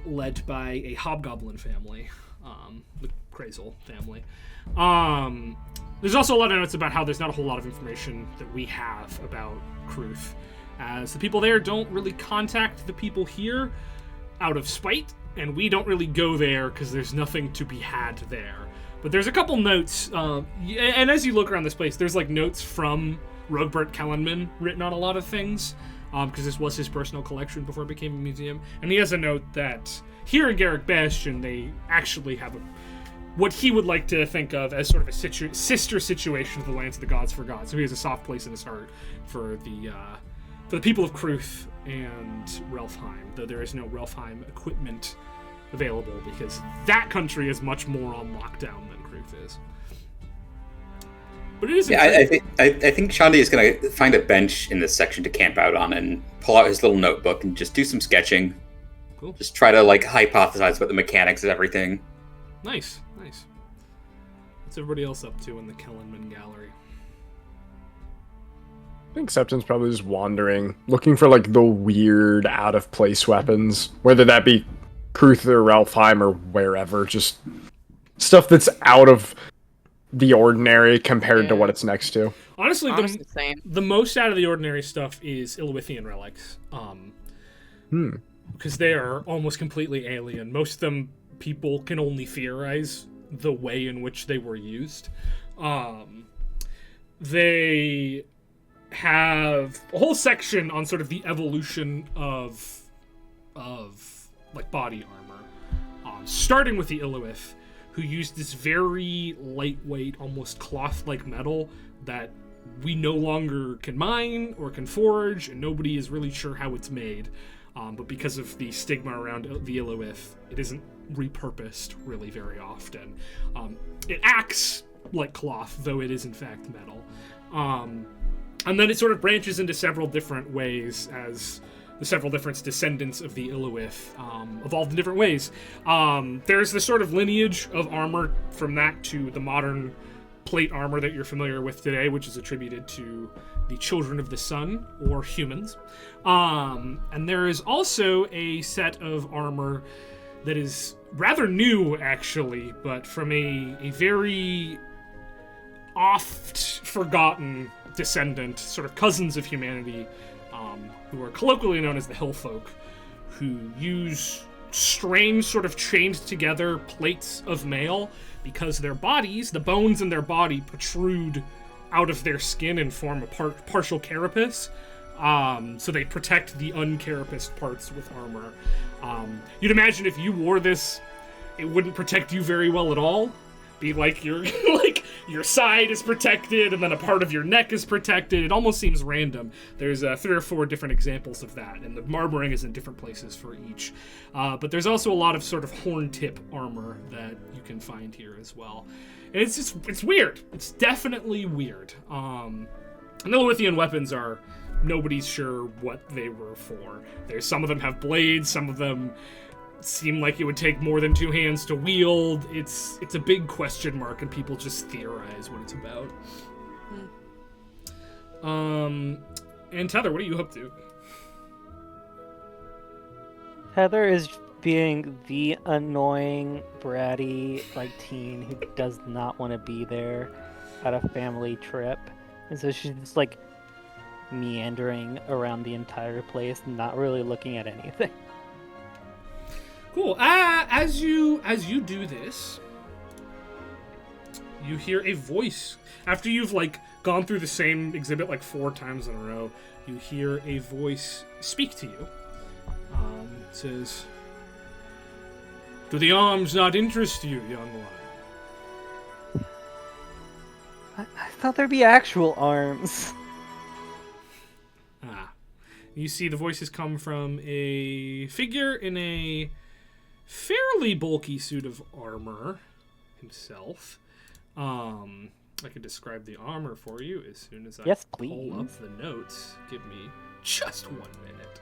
led by a hobgoblin family, the Krazel family. There's also a lot of notes about how there's not a whole lot of information that we have about Kruth, as the people there don't really contact the people here out of spite, and we don't really go there because there's nothing to be had there. But there's a couple notes, and as you look around this place, there's like notes from Rogbert Kellenman written on a lot of things, because this was his personal collection before it became a museum. And he has a note that here in Garrett Bastion, they actually have what he would like to think of as sort of a sister situation of the Lands of the Gods for God. So he has a soft place in his heart for the people of Kruth and Relfheim, though there is no Relfheim equipment available because that country is much more on lockdown than Kruth is. But it is. Yeah, I think Shandi is going to find a bench in this section to camp out on and pull out his little notebook and just do some sketching. Cool. Just try to like hypothesize about the mechanics of everything. Nice. What's everybody else up to in the Kellenman Gallery? I think Septon's probably just wandering, looking for like the weird, out of place weapons, whether that be Kruth or Relfheim or wherever, just stuff that's out of the ordinary compared to what it's next to. Honestly, same. the most out of the ordinary stuff is Illithid relics. Because they are almost completely alien. Most of them, people can only theorize the way in which they were used. They have a whole section on sort of the evolution of like body armor, starting with the Illithid, who used this very lightweight, almost cloth-like metal that we no longer can mine or can forge, and nobody is really sure how it's made. But because of the stigma around the Illithid, it isn't repurposed really very often. It acts like cloth, though it is in fact metal. And then it sort of branches into several different ways as the several different descendants of the Illithid evolved in different ways. There's this sort of lineage of armor from that to the modern plate armor that you're familiar with today, which is attributed to the Children of the Sun, or humans. And there is also a set of armor that is rather new, actually, but from a very oft-forgotten descendant, sort of cousins of humanity, who are colloquially known as the Hill Folk, who use strange, sort of chained together plates of mail because their bodies, the bones in their body, protrude out of their skin and form a partial carapace. So they protect the uncarapaced parts with armor. You'd imagine if you wore this, it wouldn't protect you very well at all. Be like your side is protected and then a part of your neck is protected. It almost seems random. There's 3 or 4 different examples of that, and the armoring is in different places for each. But there's also a lot of sort of horn tip armor that you can find here as well. And it's weird. It's definitely weird. And the Illithian weapons are, nobody's sure what they were for. Some of them have blades, some of them seem like it would take more than 2 hands to wield. It's a big question mark, and people just theorize what it's about. And Tether, what are you up to? Heather is being the annoying, bratty, teen who does not want to be there at a family trip. And so she's just, meandering around the entire place, not really looking at anything. Cool. As you do this, you hear a voice. After you've gone through the same exhibit 4 times in a row, you hear a voice speak to you. It says, "Do the arms not interest you, young one?" I thought there'd be actual arms. You see the voices come from a figure in a fairly bulky suit of armor himself. I can describe the armor for you as soon as I pull up the notes. Give me just 1 minute.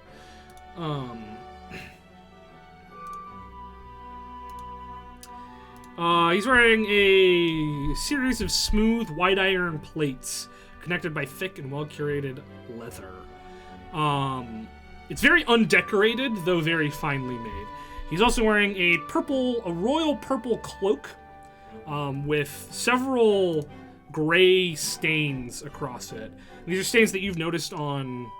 He's wearing a series of smooth white iron plates connected by thick and well-curated leather. It's very undecorated, though very finely made. He's also wearing a royal purple cloak, with several gray stains across it. These are stains that you've noticed on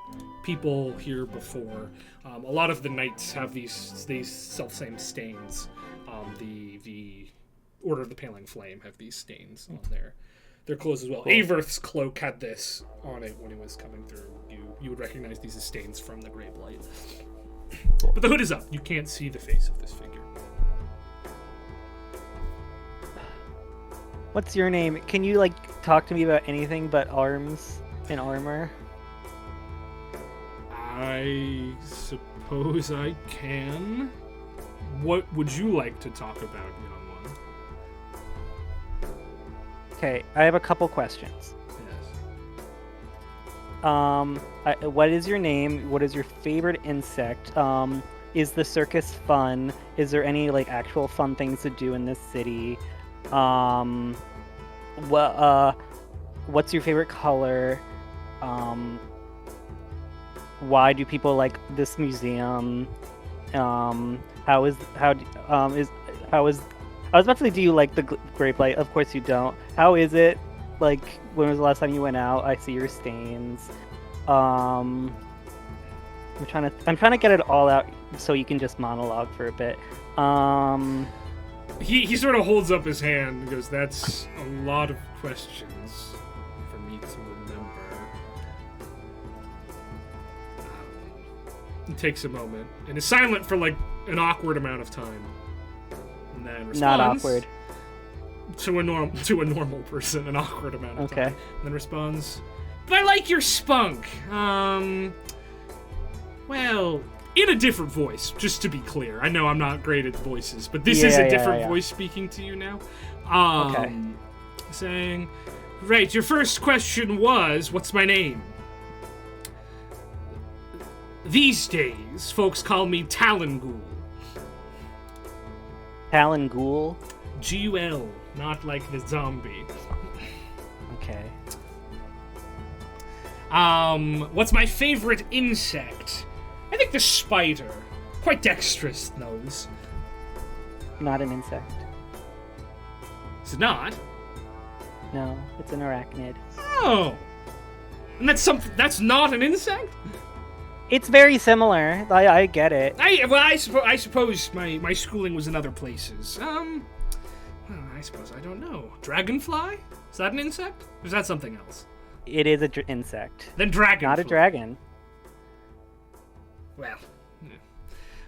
people here before. A lot of the knights have these self-same stains. The Order of the Paling Flame have these stains on their clothes as well. Averth's cloak had this on it when it was coming through. You would recognize these as stains from the Grey Blight. But the hood is up. You can't see the face of this figure. What's your name? Can you talk to me about anything but arms and armor? I suppose I can. What would you like to talk about, young one? Okay, I have a couple questions. Yes. What is your name? What is your favorite insect? Is the circus fun? Is there any actual fun things to do in this city? What's your favorite color? Why do people like this museum? I was about to say, do you like the Great Blight? Of course you don't. How is it? like, when was the last time you went out? I see your stains. I'm trying to get it all out so you can just monologue for a bit. He sort of holds up his hand and goes, "That's a lot of questions for me to remember." He takes a moment and is silent for like an awkward amount of time, and then responds. Not awkward. To a normal person, an awkward amount of time. Okay. And then responds, "But I like your spunk. Well, in a different voice, just to be clear. I know I'm not great at voices, but this is a different voice speaking to you now. Okay. Saying, right, your first question was, what's my name? These days, folks call me Talon Talon Ghoul? Gul, not like the zombie. Okay. What's my favorite insect? I think the spider. Quite dexterous, those. Not an insect. Is it not? No, it's an arachnid. Oh. And that's not an insect? It's very similar. I get it. I suppose my schooling was in other places. Well, I suppose I don't know. Dragonfly? Is that an insect? Or is that something else? It is an insect. Then dragonfly. Not a dragon. Well, yeah.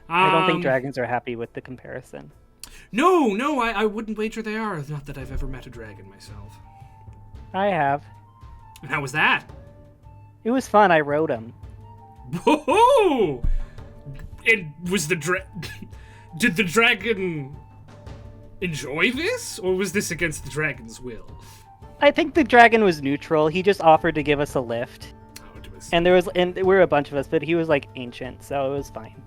I don't think dragons are happy with the comparison. No, I wouldn't wager they are. Not that I've ever met a dragon myself. I have. And how was that? It was fun. I rode him. Whoa! And was the did the dragon enjoy this, or was this against the dragon's will? I think the dragon was neutral. He just offered to give us a lift. Oh, it was And there were a bunch of us, but he was like ancient, so it was fine.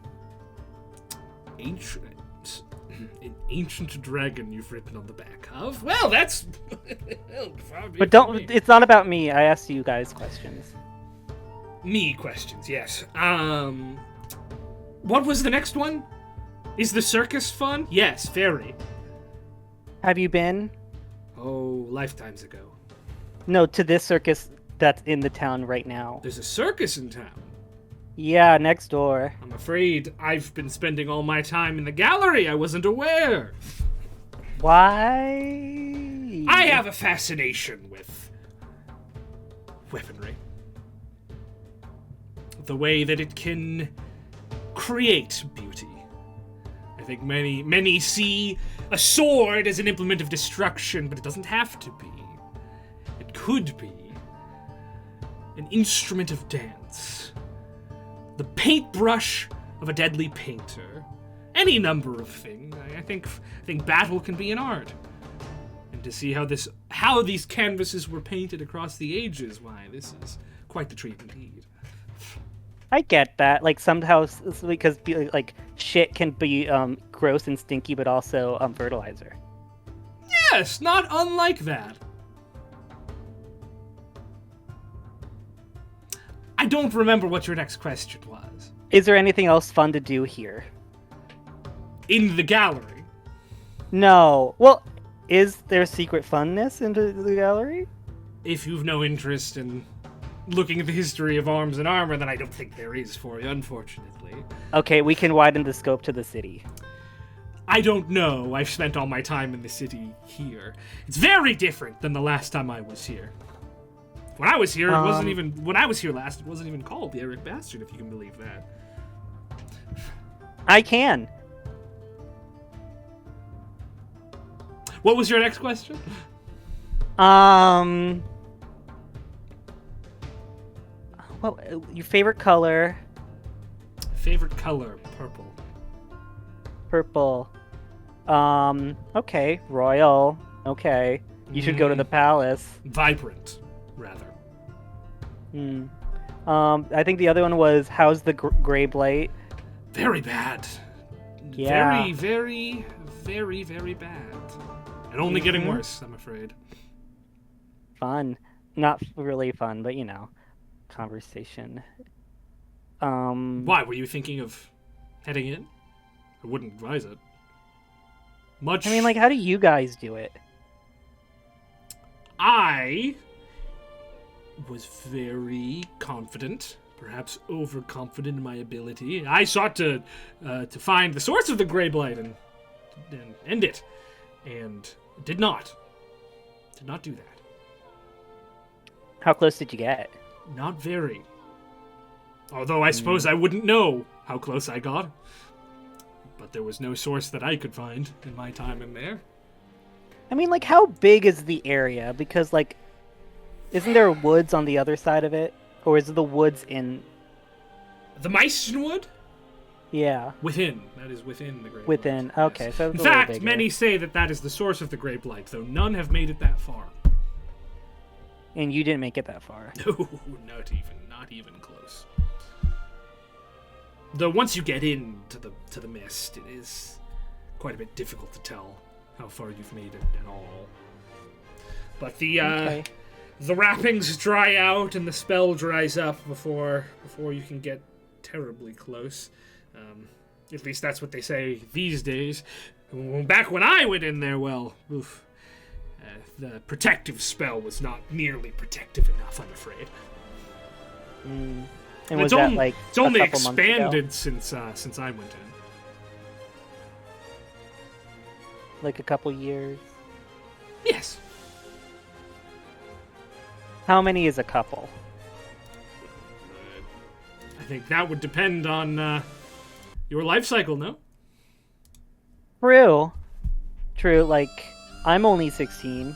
An ancient dragon you've written on the back of? Well, that's... But don't. It's not about me. I asked you guys questions. Me questions, yes. What was the next one? Is the circus fun? Yes, very. Have you been? Oh, lifetimes ago. No, to this circus that's in the town right now. There's a circus in town. Yeah, next door. I'm afraid I've been spending all my time in the gallery. I wasn't aware. Why? I have a fascination with weaponry. The way that it can create beauty. I think many see a sword as an implement of destruction, but it doesn't have to be. It could be an instrument of dance. The paintbrush of a deadly painter. Any number of things. I think battle can be an art. And to see how these canvases were painted across the ages, why, this is quite the treat indeed. I get that. Like, somehow, because like shit can be gross and stinky, but also fertilizer. Yes, not unlike that. I don't remember what your next question was. Is there anything else fun to do here? In the gallery. No. Well, is there secret funness into the gallery? If you've no interest in looking at the history of arms and armor, then I don't think there is for you, unfortunately. Okay, we can widen the scope to the city. I don't know. I've spent all my time in the city here. It's very different than the last time I was here. When I was here, it wasn't even... When I was here last, it wasn't even called the Eric Bastion, if you can believe that. I can. What was your next question? Well, your favorite color? Favorite color, purple. Purple. Okay. Royal. Okay. You should go to the palace. Vibrant, rather. I think the other one was, how's the gray blight? Very bad. Yeah. Very, very, very, very bad. And only getting worse, I'm afraid. Fun. Not really fun, but conversation. Why? Were you thinking of heading in? I wouldn't advise it. I mean, like, how do you guys do it? I was very confident, perhaps overconfident in my ability. I sought to find the source of the Grey Blight and end it, and did not do that. How close did you get? Not very. Although I suppose I wouldn't know how close I got. But there was no source that I could find in my time in there. I mean, like, how big is the area? Because, like, isn't there woods on the other side of it? Or is it the woods in... The Meistenwood? Yeah. Within. That is within the Grey Blight. Within. Okay, Yes. so it's In a little fact, bigger. many say that is the source of the Grey Blight, though none have made it that far. And you didn't make it that far. No, not even close. Though once you get into the mist, it is quite a bit difficult to tell how far you've made it at all. But the wrappings dry out and the spell dries up before you can get terribly close. At least that's what they say these days. Back when I went in there, well, oof. The protective spell was not nearly protective enough, I'm afraid. And was that, like, it's only a couple months ago? expanded since I went in. Like a couple years? Yes. How many is a couple? I think that would depend on your life cycle, no? True, like, I'm only 16.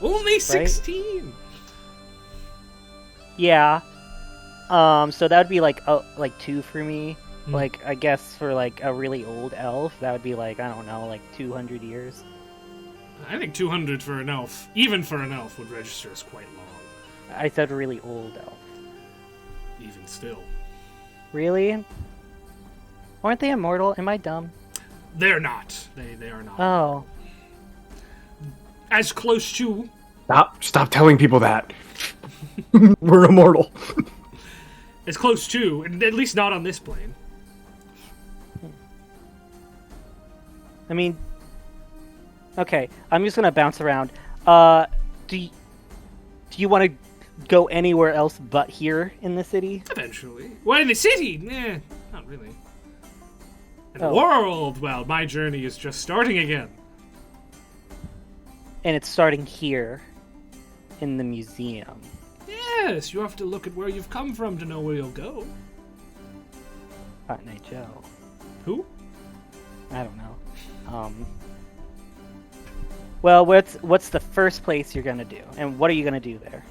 Only 16. Yeah. So that would be like 2 for me. Like, I guess for like a really old elf, that would be like, I don't know, like 200 years. I think 200 for an elf, even for an elf, would register as quite long. I said really old elf. Even still. Really? Aren't they immortal? Am I dumb? They're not. They are not. Oh. As close to. Stop telling people that. We're immortal. As close to, and at least not on this plane. I mean, okay, I'm just gonna bounce around. Do you want to go anywhere else but here in the city? Eventually. Well, in the city? Not really. In the Oh. world, well, my journey is just starting again. And it's starting here, in the museum. Yes, you have to look at where you've come from to know where you'll go. Hot Night Joe. Who? I don't know. Well, what's the first place you're gonna do, and what are you gonna do there?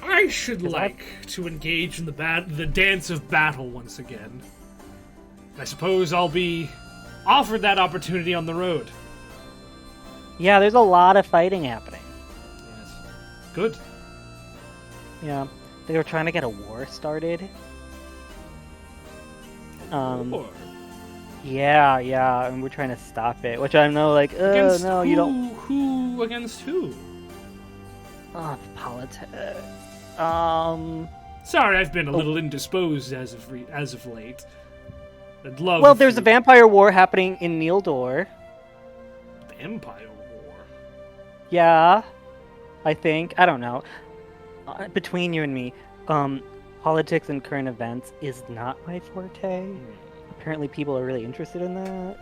I should like to engage in the dance of battle once again. I suppose I'll be offered that opportunity on the road. Yeah, there's a lot of fighting happening. Yes. Good. Yeah, they were trying to get a war started. Or Yeah, and we're trying to stop it, which I know, like, against no, who, you don't. Who against who? Oh, politics. Sorry, I've been a little indisposed as of late. I'd love. Well, if there's a you- vampire war happening in Neildor. Vampire War. Yeah, I think. I don't know. Between you and me, politics and current events is not my forte. Apparently, people are really interested in that.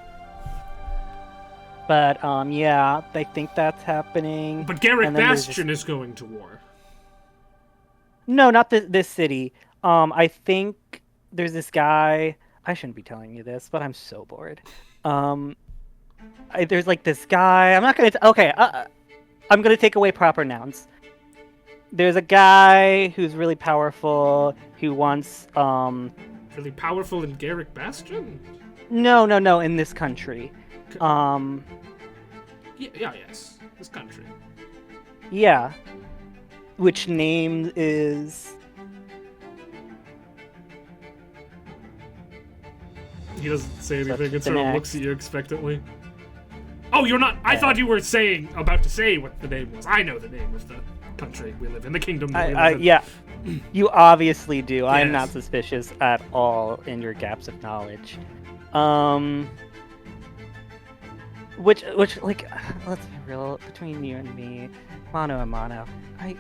But yeah, I think that's happening. But Garrick And then there's Bastion is going to war. No, not this city. I think there's this guy. I shouldn't be telling you this, but I'm so bored. There's like this guy. I'm not gonna. Okay, I'm gonna take away proper nouns. There's a guy who's really powerful who wants. Really powerful in Garrick Bastion? No, in this country. Yes. This country. Yeah. Which name is? He doesn't say Such anything and sort of an looks axe. at you expectantly. Oh, you're not. I thought you were about to say what the name was. I know the name of the country we live in, the kingdom that we live in. Yeah. You obviously do. I'm Yes. not suspicious at all in your gaps of knowledge. Which, like, let's be real, between you and me, mano a mano,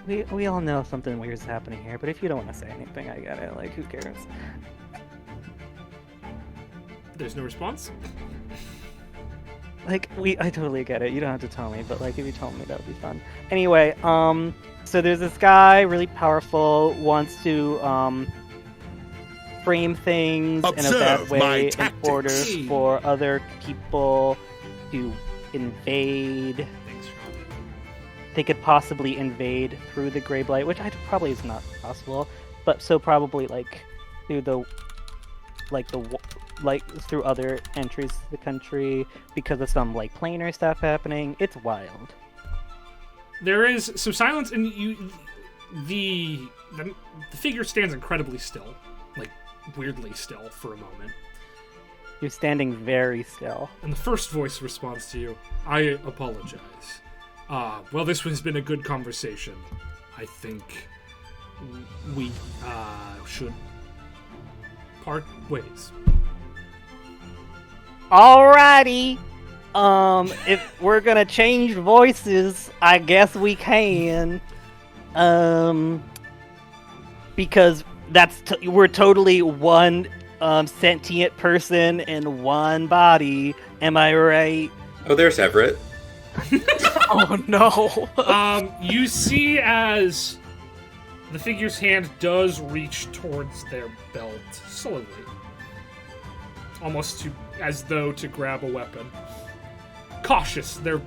we all know something weird's happening here, but if you don't want to say anything, I get it, like, who cares? There's no response. Like, I totally get it, you don't have to tell me, but, like, if you told me, that would be fun. Anyway, so there's this guy, really powerful, wants to, frame things in a bad way in order for other people to invade. Thanks, Sean. They could possibly invade through the Grey Blight, which probably is not possible, but so probably like through through other entries to the country because of some like planar stuff happening. It's wild. There is some silence, and the figure stands incredibly still, like weirdly still for a moment. You're standing very still. And the first voice responds to you, I apologize. Well, this has been a good conversation. I think we should part ways. Alrighty. If we're gonna change voices, I guess we can. Because we're totally one sentient person in one body. Am I right? Oh, there's Everett. Oh no. You see as the figure's hand does reach towards their belt slowly. Almost as though to grab a weapon. Cautious. They're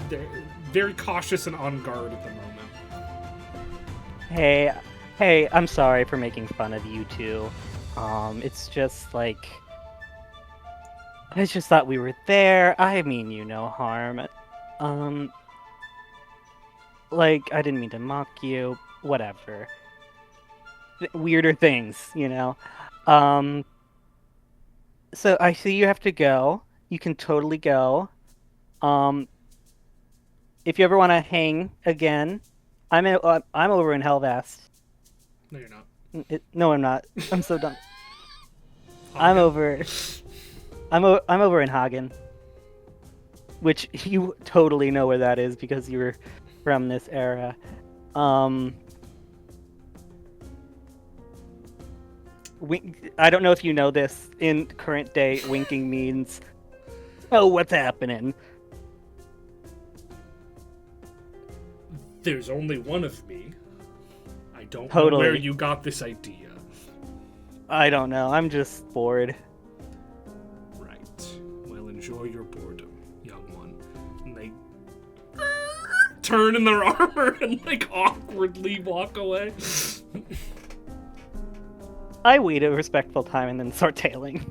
very cautious and on guard at the moment. Hey, I'm sorry for making fun of you two. It's just like... I just thought we were there. I mean you no harm. Like, I didn't mean to mock you. Whatever. Weirder things, you know? So I see you have to go. You can totally go. If you ever want to hang again, I'm over in Hellvast. No, you're not. No, I'm not. I'm so done. Hagen. I'm over in Hagen, which you totally know where that is because you were from this era. I don't know if you know this. In current day, winking means, oh, what's happening? There's only one of me. I don't know Totally. where you got this idea. I don't know. I'm just bored. Right. Well, enjoy your boredom, young one. And they turn in their armor and, like, awkwardly walk away. I wait a respectful time and then start tailing.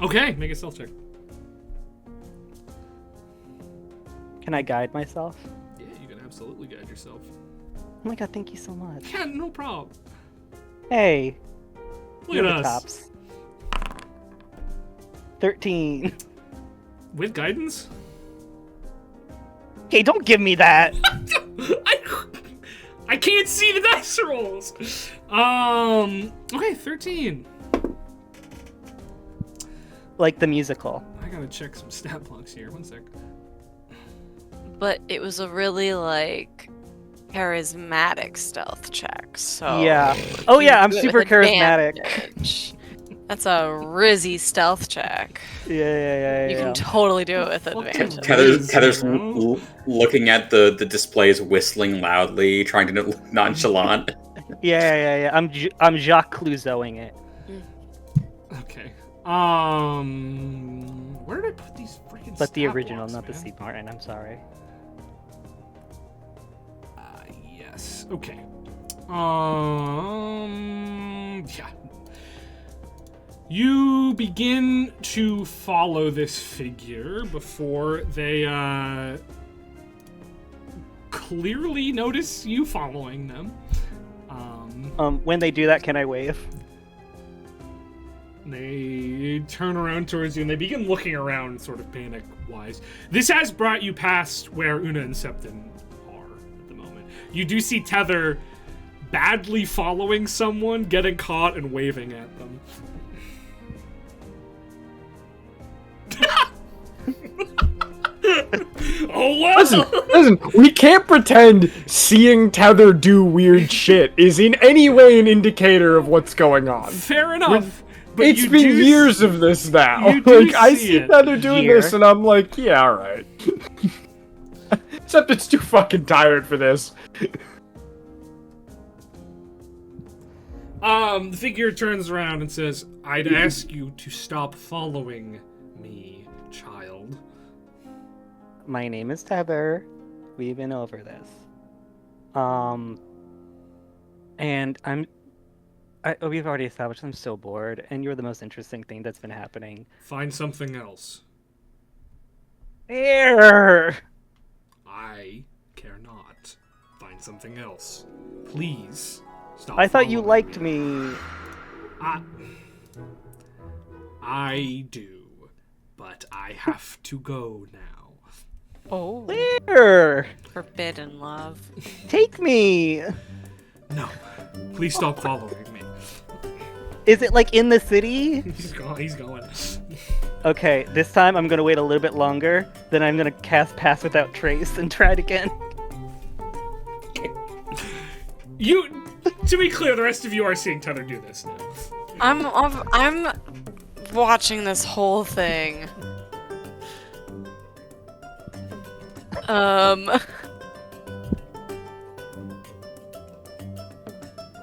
Okay, make a stealth check. Can I guide myself? Yeah, you can absolutely guide yourself. Oh my god, thank you so much. Yeah, no problem. Hey, Look you're at the us. tops. 13. With guidance? Okay, don't give me that. I can't see the dice rolls. Okay, 13. Like the musical. I gotta check some stat blocks here. One sec. But it was a really, like, charismatic stealth check, so... Yeah. Oh you yeah, I'm do it super with charismatic. advantage. That's a rizzy stealth check. Yeah. You can totally do it with advantage. Heather's looking at the displays, whistling loudly, trying to look nonchalant. Yeah. I'm Jacques Clouseauing it. Okay. Where did I put these freaking But the stat original, blocks, not the man? Steve Martin, I'm sorry. Yes. Okay. Yeah. You begin to follow this figure before they clearly notice you following them. When they do that, can I wave? They turn around towards you and they begin looking around, sort of panic-wise. This has brought you past where Una and Septon are at the moment. You do see Tether badly following someone, getting caught, and waving at them. Oh well. Listen, we can't pretend seeing Tether do weird shit is in any way an indicator of what's going on. Fair enough. But It's you been do years of this now. you do Like, I see see it. Tether doing Year. this, and I'm like, yeah, alright. Except it's too fucking tired for this. The figure turns around and says, "I'd ask you to stop following me, child." My name is Tether. We've been over this. And we've already established I'm so bored, and you're the most interesting thing that's been happening. Find something else. Here! I care not. Find something else. Please stop. I thought you following liked me. me. I do, but I have to go now. Oh, Here! forbidden love. Take me! No, please stop following me. Is it like in the city? He's going. He's going. Okay, this time I'm gonna wait a little bit longer, then I'm gonna cast Pass Without Trace and try it again. To be clear, the rest of you are seeing Tether do this now. I'm watching this whole thing.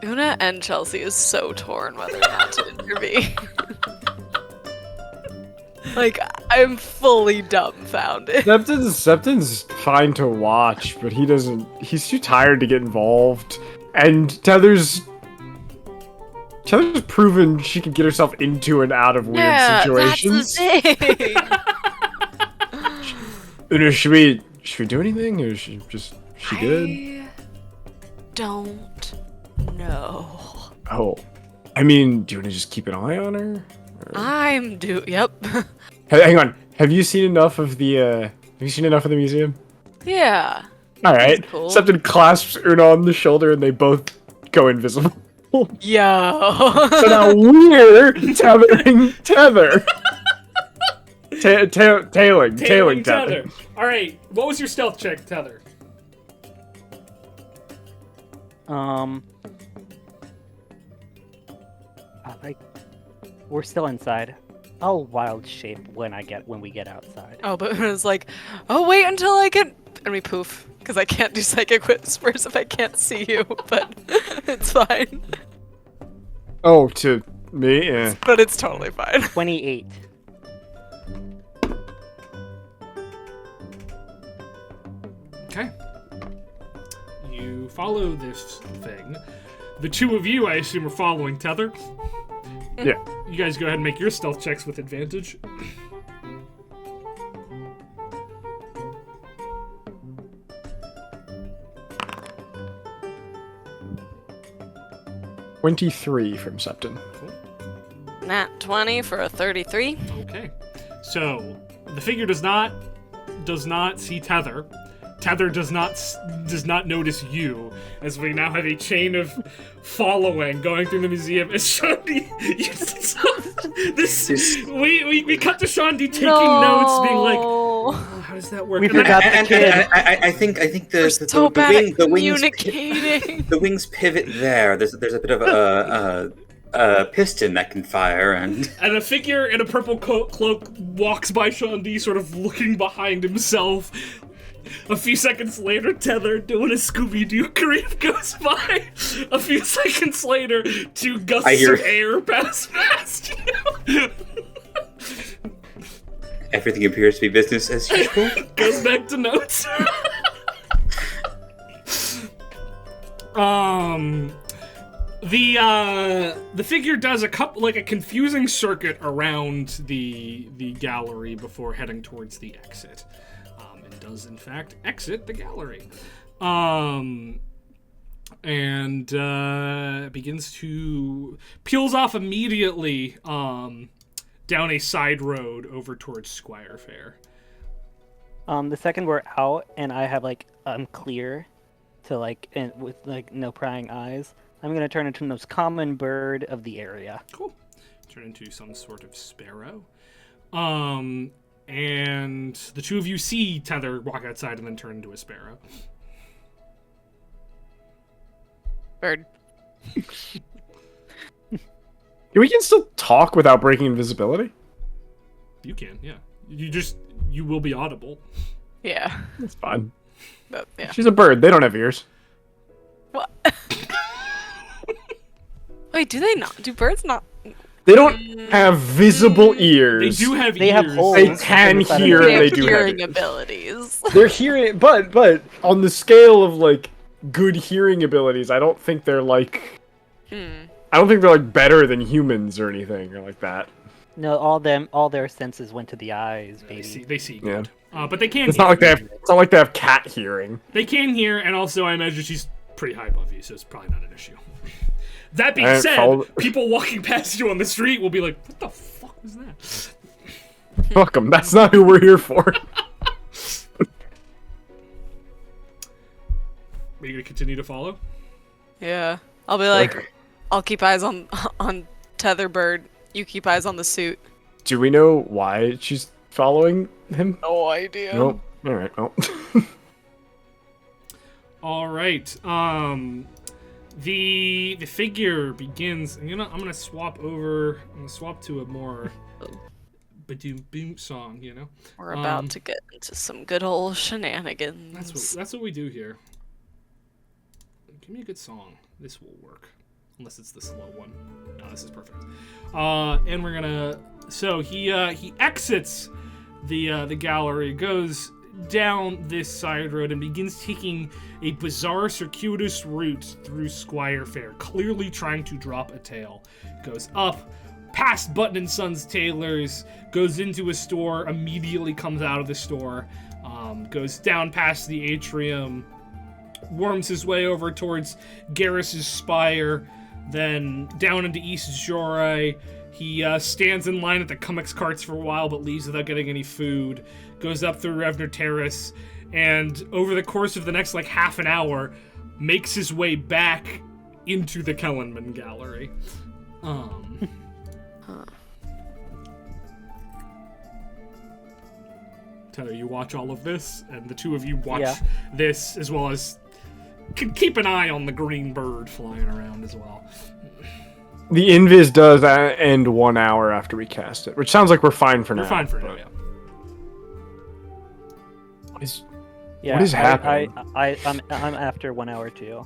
Una and Chelsea is so torn whether or not to intervene. Like, I'm fully dumbfounded. Septon's fine to watch, but he's too tired to get involved. And Tether's proven she can get herself into and out of weird situations. That's the thing. Una, should we do anything, or is she good? I don't know. Oh, I mean, do you want to just keep an eye on her? Yep. Hey, hang on. Have you seen enough of the museum? Yeah. All right. cool. Septon clasps Una on the shoulder, and they both go invisible. Yo. So now we're tethering Tether. Tailing Tether. All right. What was your stealth check, Tether? We're still inside. I'll wild shape when we get outside. Oh, but it was like, oh, wait until I get... And we poof. Because I can't do psychic whispers if I can't see you, but it's fine. Oh, to me? Yeah. But it's totally fine. 28. Okay. You follow this thing. The two of you, I assume, are following Tether. Yeah. You guys go ahead and make your stealth checks with advantage. $23 from Septon. Nat 20 for a 33. Okay. So the figure does not see Tether. Tether does not notice you, as we now have a chain of following going through the museum. As Shandi, we cut to Shandi taking notes, being like, oh, how does that work? We And then- forgot the kid. I think So bad at the wings communicating. the wings pivot there. There's a bit of a piston that can fire, and a figure in a purple cloak walks by Shandi, sort of looking behind himself. A few seconds later, Tether doing a Scooby-Doo creep goes by. A few seconds later, two gusts of air pass past you. everything appears to be business as usual. Goes back to notes. The figure does a confusing circuit around the gallery before heading towards the exit. And does in fact exit the gallery. And begins to peels off immediately down a side road over towards Squire Fair. The second we're out and I have I'm clear to and with no prying eyes, I'm gonna turn into the most common bird of the area. Cool. Turn into some sort of sparrow. And the two of you see Tether walk outside and then turn into a sparrow. Bird. We can still talk without breaking invisibility? You can, yeah. You will be audible. Yeah. That's fine. But, yeah. She's a bird. They don't have ears. What? Wait, do they not? Do birds not? They don't have visible ears. They do have They ears. have holes. They can hear. They have They do have hearing ears. abilities. They're hearing, but on the scale of like good hearing abilities, I don't think they're like. I don't think they're like better than humans or anything or like that. No, all their senses went to the eyes, baby. They see Yeah. good. But they can It's hear. not like they have. It's not like they have cat hearing. They can hear, and also I imagine she's pretty high above you, so it's probably not an issue. That being Alright, said, follow- people walking past you on the street will be like, what the fuck was that? Fuck them. That's not who we're here for. Are you gonna continue to follow? Yeah. I'll be like, I'll keep eyes on Tetherbird. You keep eyes on the suit. Do we know why she's following him? No idea. Nope. All right. Well. All right. The figure begins. I'm gonna swap over. I'm gonna swap to a more ba-doom boom song. You know. We're about to get into some good old shenanigans. That's what we do here. Give me a good song. This will work. Unless it's the slow one. No, this is perfect. And we're gonna. So he exits the gallery, goes down this side road, and begins taking a bizarre circuitous route through Squire Fair, clearly trying to drop a tail. Goes up, past Button and Sons Tailors, goes into a store, immediately comes out of the store, goes down past the atrium, worms his way over towards Garrus's Spire, then down into East Jorai. He stands in line at the Cummix carts for a while, but leaves without getting any food. Goes up through Revner Terrace, and over the course of the next like half an hour, makes his way back into the Kellenman Gallery. Tether, you watch all of this, and the two of you watch this, as well as keep an eye on the green bird flying around as well. The invis does end 1 hour after we cast it, which sounds like we're fine for now. We're fine for now, yeah. What is Yeah, happening? I'm after 1 hour too.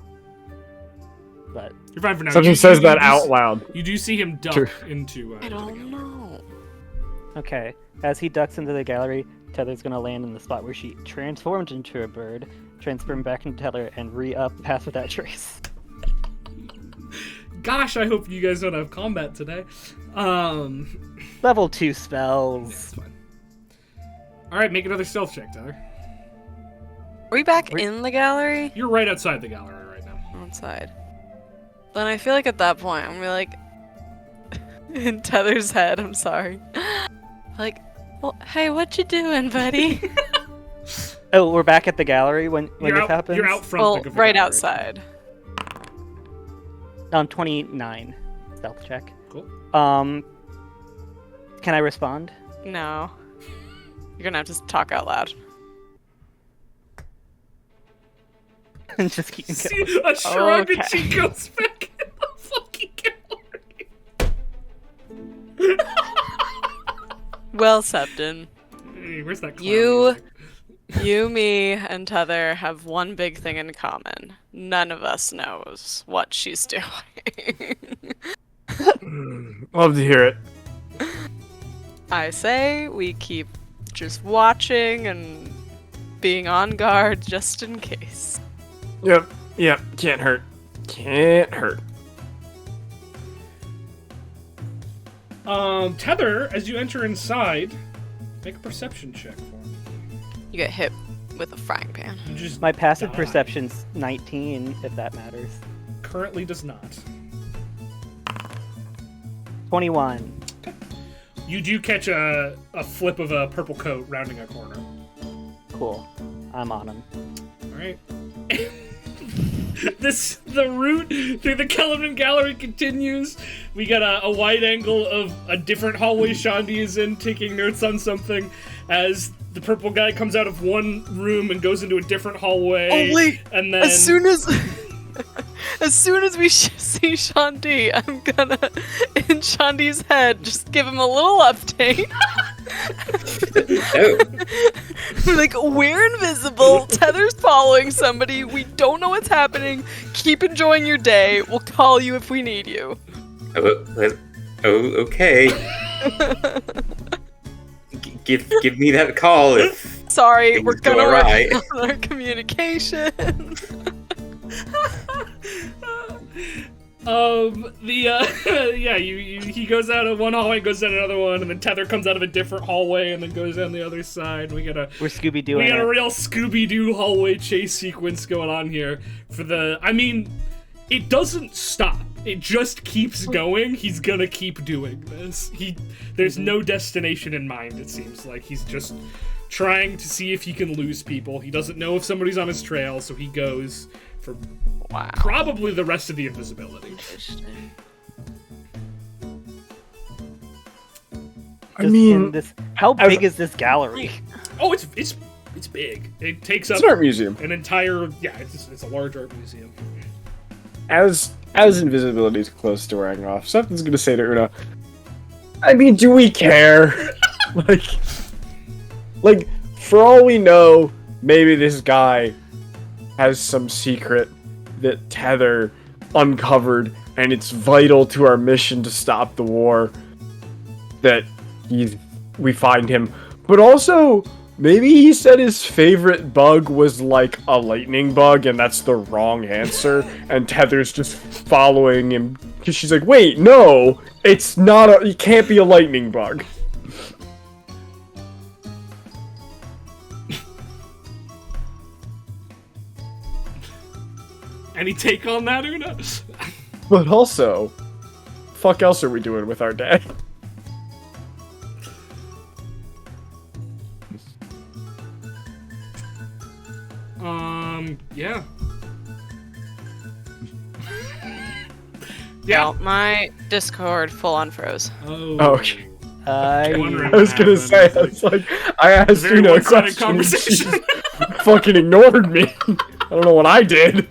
But You're fine for now. Something says that out loud. You do see him duck Sure. into. I don't know. okay, as he ducks into the gallery, Tether's gonna land in the spot where she transformed into a bird, transform back into Tether, and re-up Pass Without Trace. Gosh, I hope you guys don't have combat today. Level 2 spells. Yeah, it's fine. All right, make another stealth check, Tether. Are we back in the gallery? You're right outside the gallery right now. Outside. Then I feel like at that point, I'm gonna be like, in Tether's head, I'm sorry. Like, well, hey, what you doing, buddy? Oh, we're back at the gallery when You're this out, happens? You're out front. Well, like, of the right gallery. outside. 29 stealth check. Cool. Can I respond? No. You're gonna have to talk out loud. Just keep going. See a shrug and Okay. she goes back in the fucking gallery. Well, Septon, Hey, where's that clown You- music? you, me, and Tether have one big thing in common. None of us knows what she's doing. Love to hear it. I say we keep just watching and being on guard just in case. Yep. Can't hurt. Can't hurt. Tether, as you enter inside, make a perception check for me. You get hit with a frying pan. You just My passive die. perception's 19, if that matters. Currently does not. 21. You do catch a flip of a purple coat rounding a corner. Cool. I'm on him. All right. The route through the Kellerman Gallery continues. We got a wide angle of a different hallway Shandi is in, taking notes on something, as the purple guy comes out of one room and goes into a different hallway. Oh wait! And then As soon as we see Shandi, I'm gonna, in Shandi's head, just give him a little update. Like, we're invisible, Tether's following somebody, we don't know what's happening, keep enjoying your day, we'll call you if we need you. Okay. Give me that call if Sorry, things we're go gonna work awry. on our communication. He goes out of one hallway, goes down another one, and then Tether comes out of a different hallway and then goes down the other side. We're Scooby-Dooing We got a it. real Scooby-Doo hallway chase sequence going on here it doesn't stop. It just keeps going. He's gonna keep doing this. There's no destination in mind, it seems like. He's just trying to see if he can lose people. He doesn't know if somebody's on his trail, so he goes for probably the rest of the invisibility. How big is this gallery? Oh, it's big. It takes up It's an art museum. an entire it's a large art museum. As invisibility is close to wearing off, something's gonna say to Una, I mean, do we care? like, for all we know, maybe this guy has some secret that Tether uncovered, and it's vital to our mission to stop the war that we find him. But also, maybe he said his favorite bug was like a lightning bug, and that's the wrong answer, and Tether's just following him because she's like, wait, no, it's not it can't be a lightning bug. Any take on that, Una? But also, fuck else are we doing with our day? Yeah. Yeah, my Discord full on froze. Oh. Okay. I was gonna say, I was like, I asked Very Una a one-sided question, and she conversation. fucking ignored me. I don't know what I did.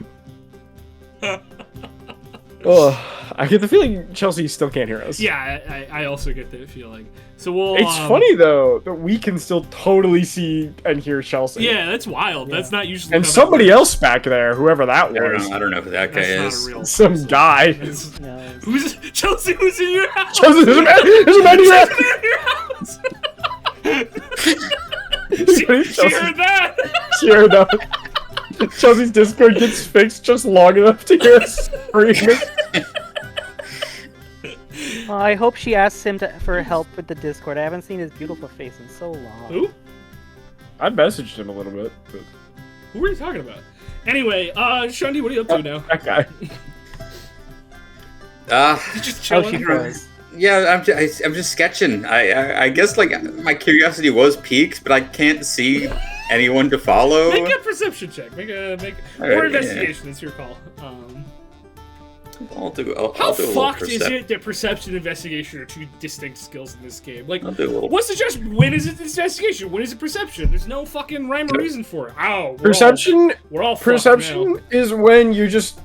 Ugh. I get the feeling Chelsea still can't hear us. Yeah, I also get that feeling. So we'll. It's funny though that we can still totally see and hear Chelsea. Yeah, that's wild. That's not usually. And how that somebody works. else back there, whoever that was, I don't know who that guy That's is. not a real some person. guy. That's- No, Who's Chelsea? Who's in your house? Chelsea, there's a man here. in your house. she heard that. Sure enough. Chelsea's Discord gets fixed just long enough to hear us screaming. well, I hope she asks him for help with the Discord. I haven't seen his beautiful face in so long. Who? I messaged him a little bit. But Who are you talking about? Anyway, Shundi, what are you up to now? that guy. You just Oh, chilling? she froze. Yeah, I'm just sketching. I guess like my curiosity was piqued, but I can't see anyone to follow. Make a perception check. Make All or right, investigation. It's your call. I'll do How a little fucked is percep- it that perception and investigation are two distinct skills in this game? Like, I'll do a little. what's the just? When is it investigation? When is it perception? There's no fucking rhyme or reason for it. Ow. We're all fucked Perception now. is when you just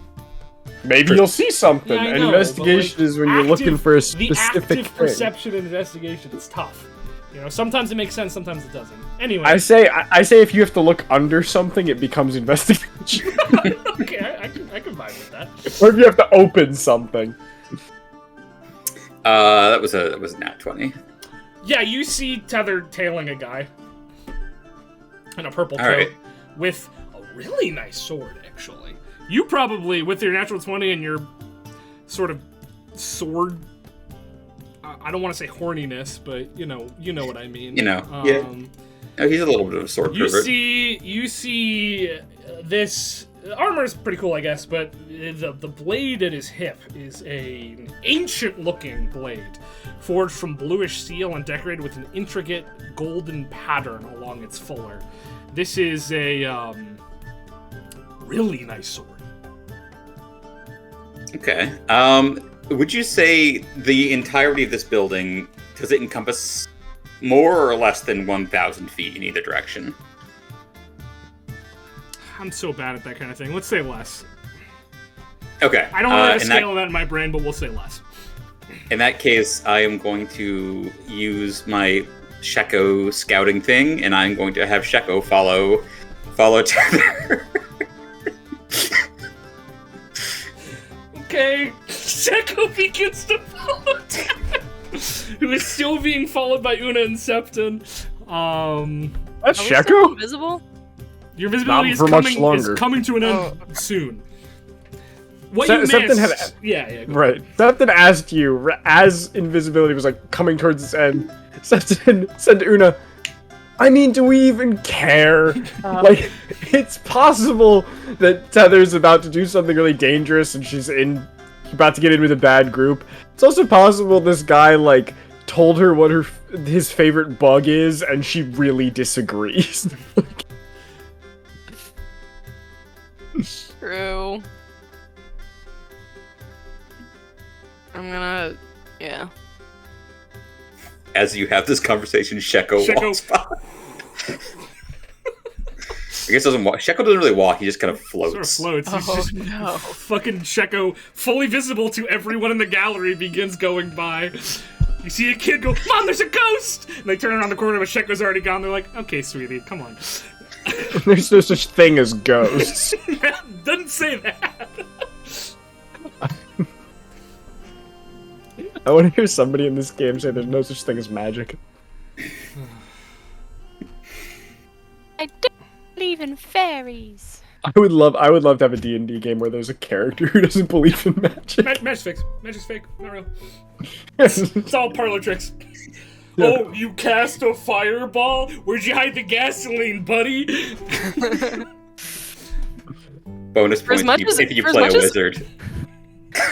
maybe you'll see something, Yeah, I and know, investigation but, like, is when you're looking for a the specific active thing. perception and investigation is tough. You know, sometimes it makes sense, sometimes it doesn't. Anyway, I say if you have to look under something, it becomes investigation. okay, I can vibe with that. Or if you have to open something. That was a nat 20. Yeah, you see Tether tailing a guy in a purple coat Alright. with a really nice sword, actually. You probably, with your natural 20 and your sort of sword, I don't want to say horniness, but you know what I mean. Yeah. Oh, he's a little bit of a sword You pervert. see this armor is pretty cool, I guess, but the blade at his hip is an ancient-looking blade, forged from bluish steel and decorated with an intricate golden pattern along its fuller. This is a really nice sword. Okay. Would you say the entirety of this building, does it encompass more or less than 1,000 feet in either direction? I'm so bad at that kind of thing. Let's say less. Okay. I don't have a scale of that in my brain, but we'll say less. In that case, I am going to use my Sheko scouting thing, and I'm going to have Sheko follow Tether. Okay, Sheko begins to follow Tether, who is still being followed by Una and Septon. That's Are we still Sheko? invisible? Your visibility Not for much is longer. coming to an end Oh. soon. What you Septon missed... Yeah. Go Right. Septon asked you, as invisibility was like coming towards its end, Septon said to Una, I mean, do we even care? Like, it's possible that Tether's about to do something really dangerous and she's about to get in with a bad group. It's also possible this guy, like, told her what his favorite bug is and she really disagrees. True. I'm gonna... Yeah. As you have this conversation, Sheko walks by. I guess doesn't walk. Sheko doesn't really walk. He just kind of floats. Sort of floats. He's just no. fucking Sheko, fully visible to everyone in the gallery, begins going by. You see a kid go, Mom, there's a ghost! And they turn around the corner, but Sheko's already gone. They're like, okay, sweetie, come on. There's no such thing as ghosts. Doesn't say that. I want to hear somebody in this game say there's no such thing as magic. I don't believe in fairies. I would love to have a D&D game where there's a character who doesn't believe in magic. Magic's fake. Magic's fake. Not real. It's all parlor tricks. Yeah. Oh, you cast a fireball? Where'd you hide the gasoline, buddy? Bonus For as points much as- if you for as play a much as- wizard.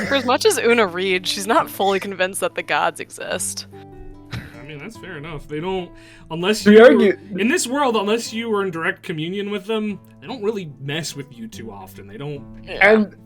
For as much as Una reads, she's not fully convinced that the gods exist. I mean, that's fair enough. They don't, unless We you argue- in this world, unless you were in direct communion with them, they don't really mess with you too often. They don't.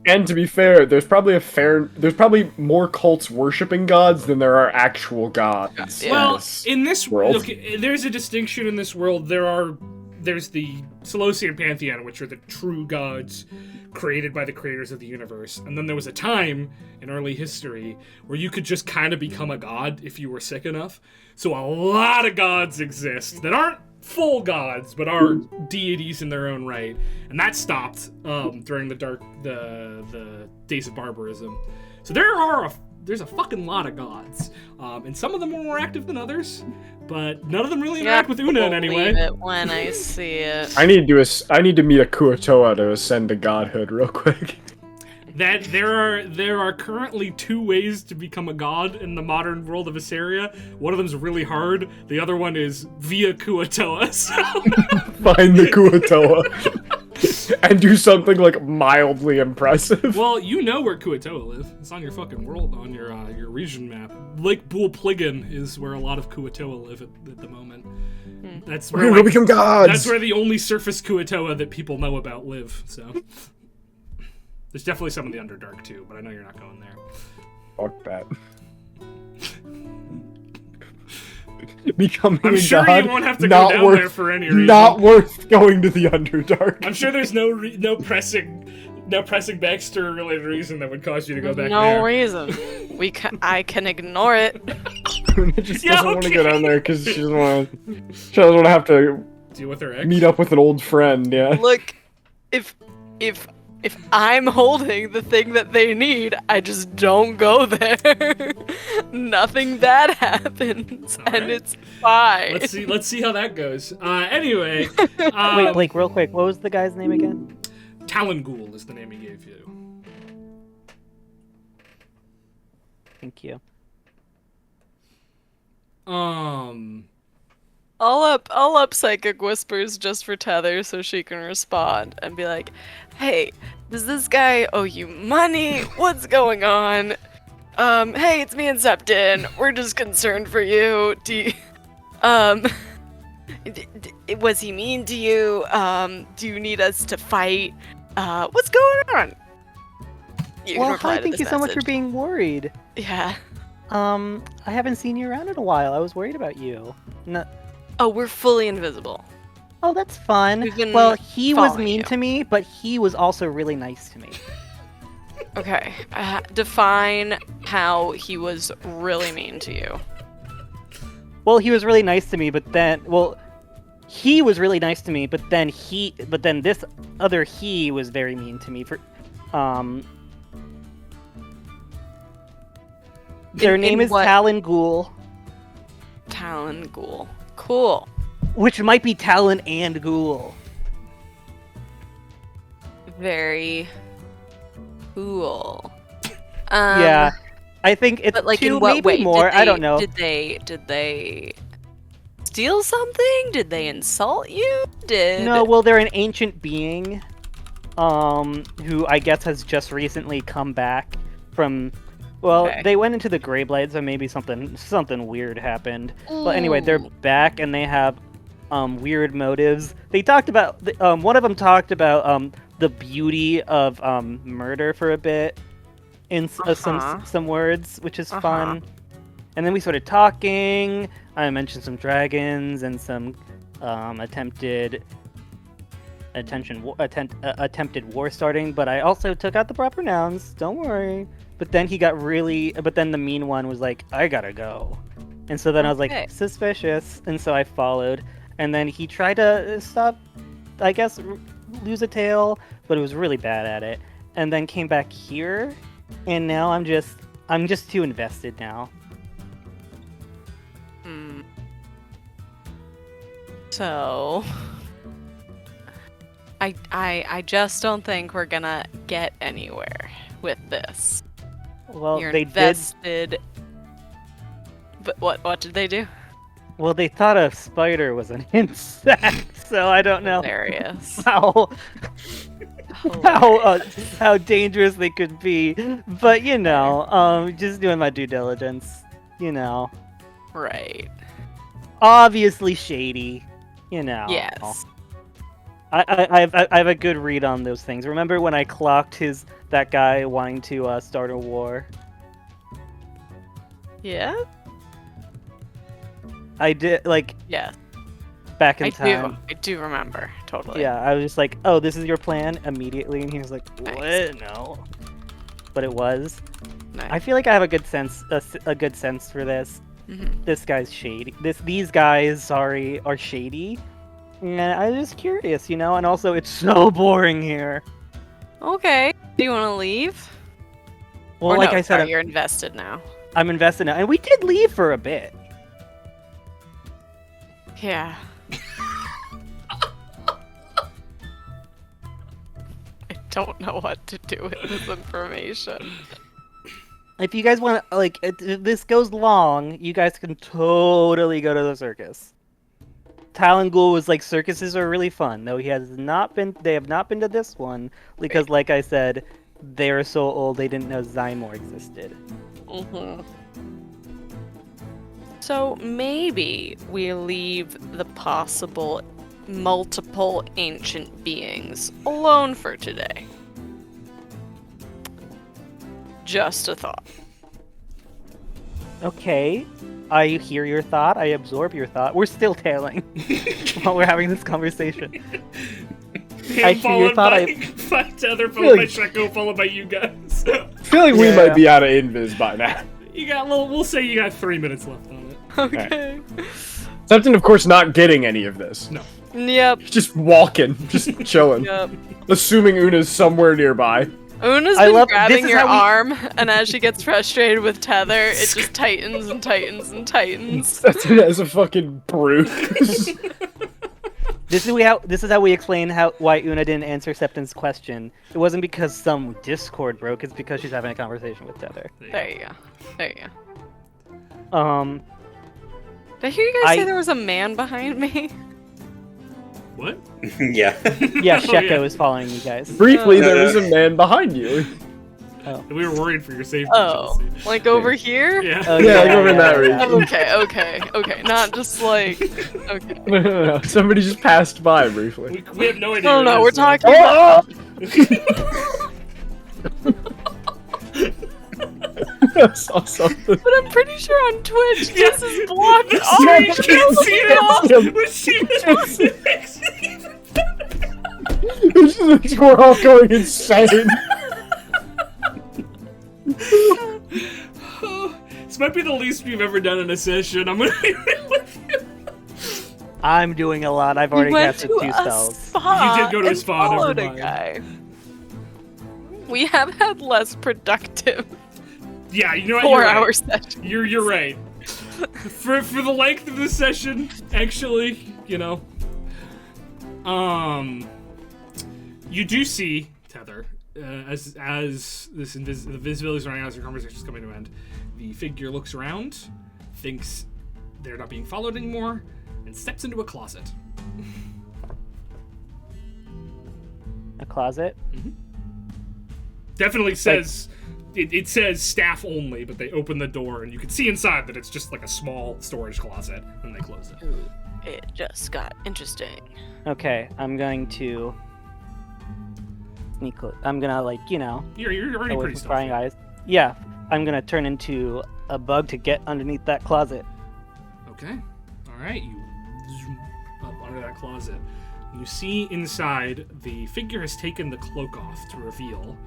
And to be fair, there's probably more cults worshipping gods than there are actual gods. Yeah. Well, this in this world. world, there's a distinction in this world. There's the Seleucian pantheon, which are the true gods created by the creators of the universe. And then there was a time in early history where you could just kind of become a god if you were sick enough. So a lot of gods exist that aren't full gods, but are deities in their own right. And that stopped during the days of barbarism. So there's a fucking lot of gods. And some of them are more active than others, but none of them really interact with Una in any way. Believe it when I see it. I need to meet a Kuotoa to ascend to godhood real quick. That there are currently 2 ways to become a god in the modern world of Assyria. One of them's really hard. The other one is via Kuotoa. So Find the Kuotoa and do something like mildly impressive. well, you know where Kuotoa live. It's on your fucking world, on your region map. Lake Bulpligan is where a lot of Kuotoa live at the moment. That's We're where gonna go become gods. that's where the only surface Kuotoa that people know about live. So there's definitely some in the Underdark too, but I know you're not going there. Fuck that. Becoming I'm a sure god, you won't have to not go down worth, there for any reason. Not worth going to the Underdark. I'm sure there's no pressing Baxter related reason that would cause you to go back No there. reason. I can ignore it. She just Yeah, doesn't want to go okay. down there because she doesn't want to have to Deal with her ex. meet up with an old friend. Yeah. Look, if I'm holding the thing that they need, I just don't go there. Nothing bad happens, Alright. and it's fine. Let's see how that goes. Anyway, Wait, Blake, real quick, what was the guy's name again? Talonghoul is the name he gave you. Thank you. I'll up Psychic Whispers just for Tether so she can respond and be like, hey, does this guy owe you money? What's going on? Hey, it's me and Septon. We're just concerned for you. Was he mean to you? Do you need us to fight? What's going on? You can Well, reply hi, to thank this you so much for message. being worried. Yeah. I haven't seen you around in a while. I was worried about you. No. Oh, we're fully invisible. Oh, that's fun. We've been Well, he was following mean you. to me, but he was also really nice to me. Okay. Define how he was really mean to you. Well, he was really nice to me, but then, he was really nice to me, but then this other he was very mean to me for, their name is what- Talon Ghoul, Talon Ghoul. Cool. which might be Talon and Ghoul. Very cool. Yeah, I think it's But like two, in what maybe way? more. I don't know. Did they steal something? Did they insult you? No, well, they're an ancient being, who I guess has just recently come back from. Well, Okay. they went into the Greyblade, so maybe something weird happened. But anyway, they're back and they have weird motives. They talked about one of them talked about the beauty of murder for a bit in some words, which is fun. And then we started talking. I mentioned some dragons and some attempted war starting, but I also took out the proper nouns. Don't worry. But then the mean one was like, I gotta go. And so then I was Okay. like, suspicious. And so I followed. And then he tried to stop, I guess, lose a tail, but it was really bad at it. And then came back here. And now I'm just too invested now. So I just don't think we're gonna get anywhere with this. Well, You're they did. invested. But what did they do? Well, they thought a spider was an insect, so I don't know Hilarious. how Hilarious. how dangerous they could be. But just doing my due diligence. Right. Obviously shady. Yes. I have a good read on those things. Remember when I clocked that guy wanting to start a war? Yeah. I did, Yeah. back in I time. do remember totally. Yeah, I was just like, "Oh, this is your plan?" immediately, and he was like, "What? Nice. No." But it was. Nice. I feel like I have a good sense for this. Mhm. This guy's shady. These guys, are shady. And I was just curious, and also it's so boring here. Okay. Do you want to leave? Well, Or like no, I said, sorry, you're invested now. I'm invested now, and we did leave for a bit. Yeah. I don't know what to do with this information. If you guys want to, if this goes long, you guys can totally go to the circus. Talon Ghoul was like, circuses are really fun, though they have not been to this one, because like I said, they're so old they didn't know Zymor existed. Mm-hmm. So maybe we leave the possible multiple ancient beings alone for today. Just a thought. Okay, I hear your thought, I absorb your thought. We're still tailing while we're having this conversation. I hear your thought, by Tether, followed by Sheko, followed by you guys. I feel like we might be out of invis by now. We'll say you got 3 minutes left on it. Okay. Except, of course, not getting any of this. No. Yep. Just walking, just chilling. Yep. Assuming Una's somewhere nearby. Una's I been love- grabbing this is your how we- arm, and as she gets frustrated with Tether, it just tightens and tightens and tightens. That's it as a fucking bruise. This is how we explain why Una didn't answer Septon's question. It wasn't because some Discord broke, it's because she's having a conversation with Tether. There you go. There you go. Did I hear you guys say I- there was a man behind me? What? Yeah. Yeah, Oh, Sheko yeah. is following you guys. Briefly, No, there no. was a man behind you. We were worried for your safety. Oh, Chelsea. like over here? Yeah. Oh, Yeah, like over in that region. Okay. Not just like. Okay. No. Somebody just passed by briefly. We have no idea. No, who no, it we're is, so- talking about. I saw something. But I'm pretty sure on Twitch this is blocked The off. screen can't see it all. Him. But she was makes it even better. We're all going insane. This might be the least we've ever done in a session. I'm gonna be real with you. I'm doing a lot. I've already casted 2 spells. Spa You did go to a and spa, never followed a mind. guy. We have had less productive Yeah, you know what? 4-hour sessions. You're right. For the length of the session, actually, you know. You do see Tether as this the visibility is running out as your conversation is coming to an end. The figure looks around, thinks they're not being followed anymore, and steps into a closet. A closet? Definitely says it says staff only, but they open the door and you can see inside that it's just like a small storage closet, and they close it. It just got interesting. Okay, I'm going to sneak. I'm gonna You're already away pretty from prying stealthy. eyes. Yeah, I'm gonna turn into a bug to get underneath that closet. Okay. All right. You zoom up under that closet. You see inside the figure has taken the cloak off to reveal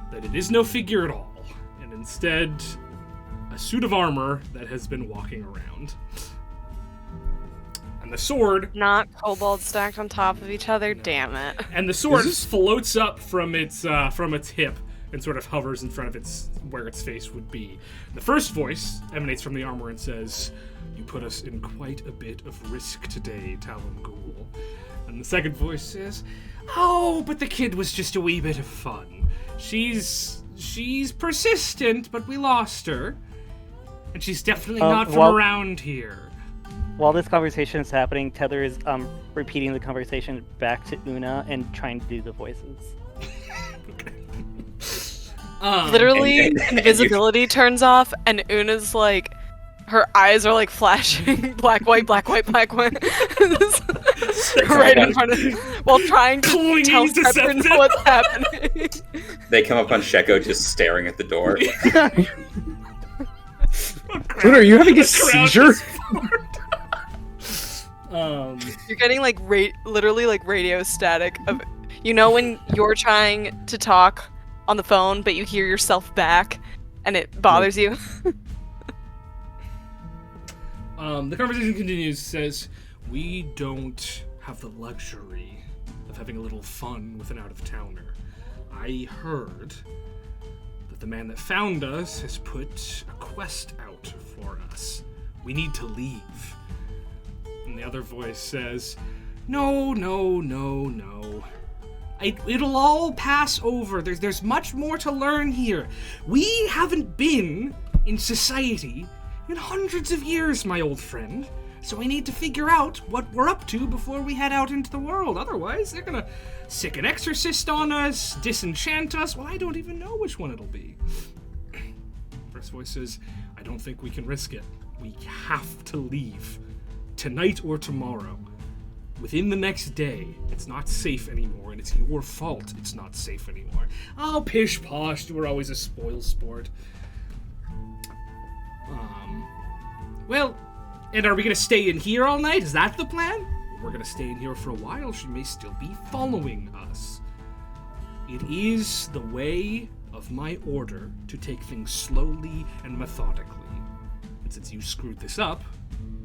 that it is no figure at all, and instead a suit of armor that has been walking around. And the sword, Not kobolds stacked on top of each other. Damn it. and the sword floats up from its hip and sort of hovers in front of where its face would be. The first voice emanates from the armor and says, "You put us in quite a bit of risk today, Talon Ghoul." And the second voice says, "Oh, but the kid was just a wee bit of fun. She's persistent, but we lost her. And she's definitely not from around here." While this conversation is happening, Tether is repeating the conversation back to Una and trying to do the voices. Literally, and invisibility turns off, and Una's like, her eyes are like flashing black, white, black, white, black, white. Right in front of while trying to Clinging tell to Septon Septon. what's happening. They come up on Sheko just staring at the door. Dude, are you having a Crowd seizure? is formed. You're getting like literally like radio static of, you know, when you're trying to talk on the phone but you hear yourself back and it bothers you. The conversation continues, says, "We don't have the luxury of having a little fun with an out-of-towner. I heard that the man that found us has put a quest out for us. We need to leave." And the other voice says, "No. It'll all pass over. There's much more to learn here. We haven't been in society in hundreds of years, my old friend. So we need to figure out what we're up to before we head out into the world. Otherwise, they're gonna sick an exorcist on us, disenchant us. Well, I don't even know which one it'll be." First voice says, "I don't think we can risk it. We have to leave. Tonight or tomorrow. Within the next day. It's not safe anymore, and it's your fault it's not safe anymore." Oh, pish posh, you were always a spoil sport. Well, and are we gonna stay in here all night? Is that the plan? We're gonna stay in here for a while. She may still be following us. It is the way of my order to take things slowly and methodically. And since you screwed this up,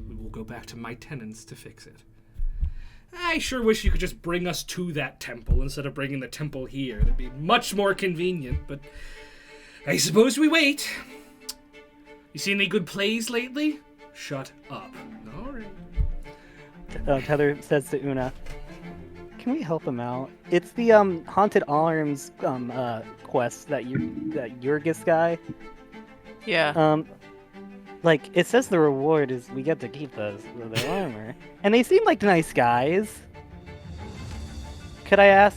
we will go back to my tenants to fix it. I sure wish you could just bring us to that temple instead of bringing the temple here. It'd be much more convenient, but I suppose we wait. You seen any good plays lately? Shut up. All right. Tether says to Una, "Can we help him out? It's the Haunted Arms quest that Jurgis guy. Yeah. Like it says the reward is we get to keep their armor, and they seem like nice guys. Should I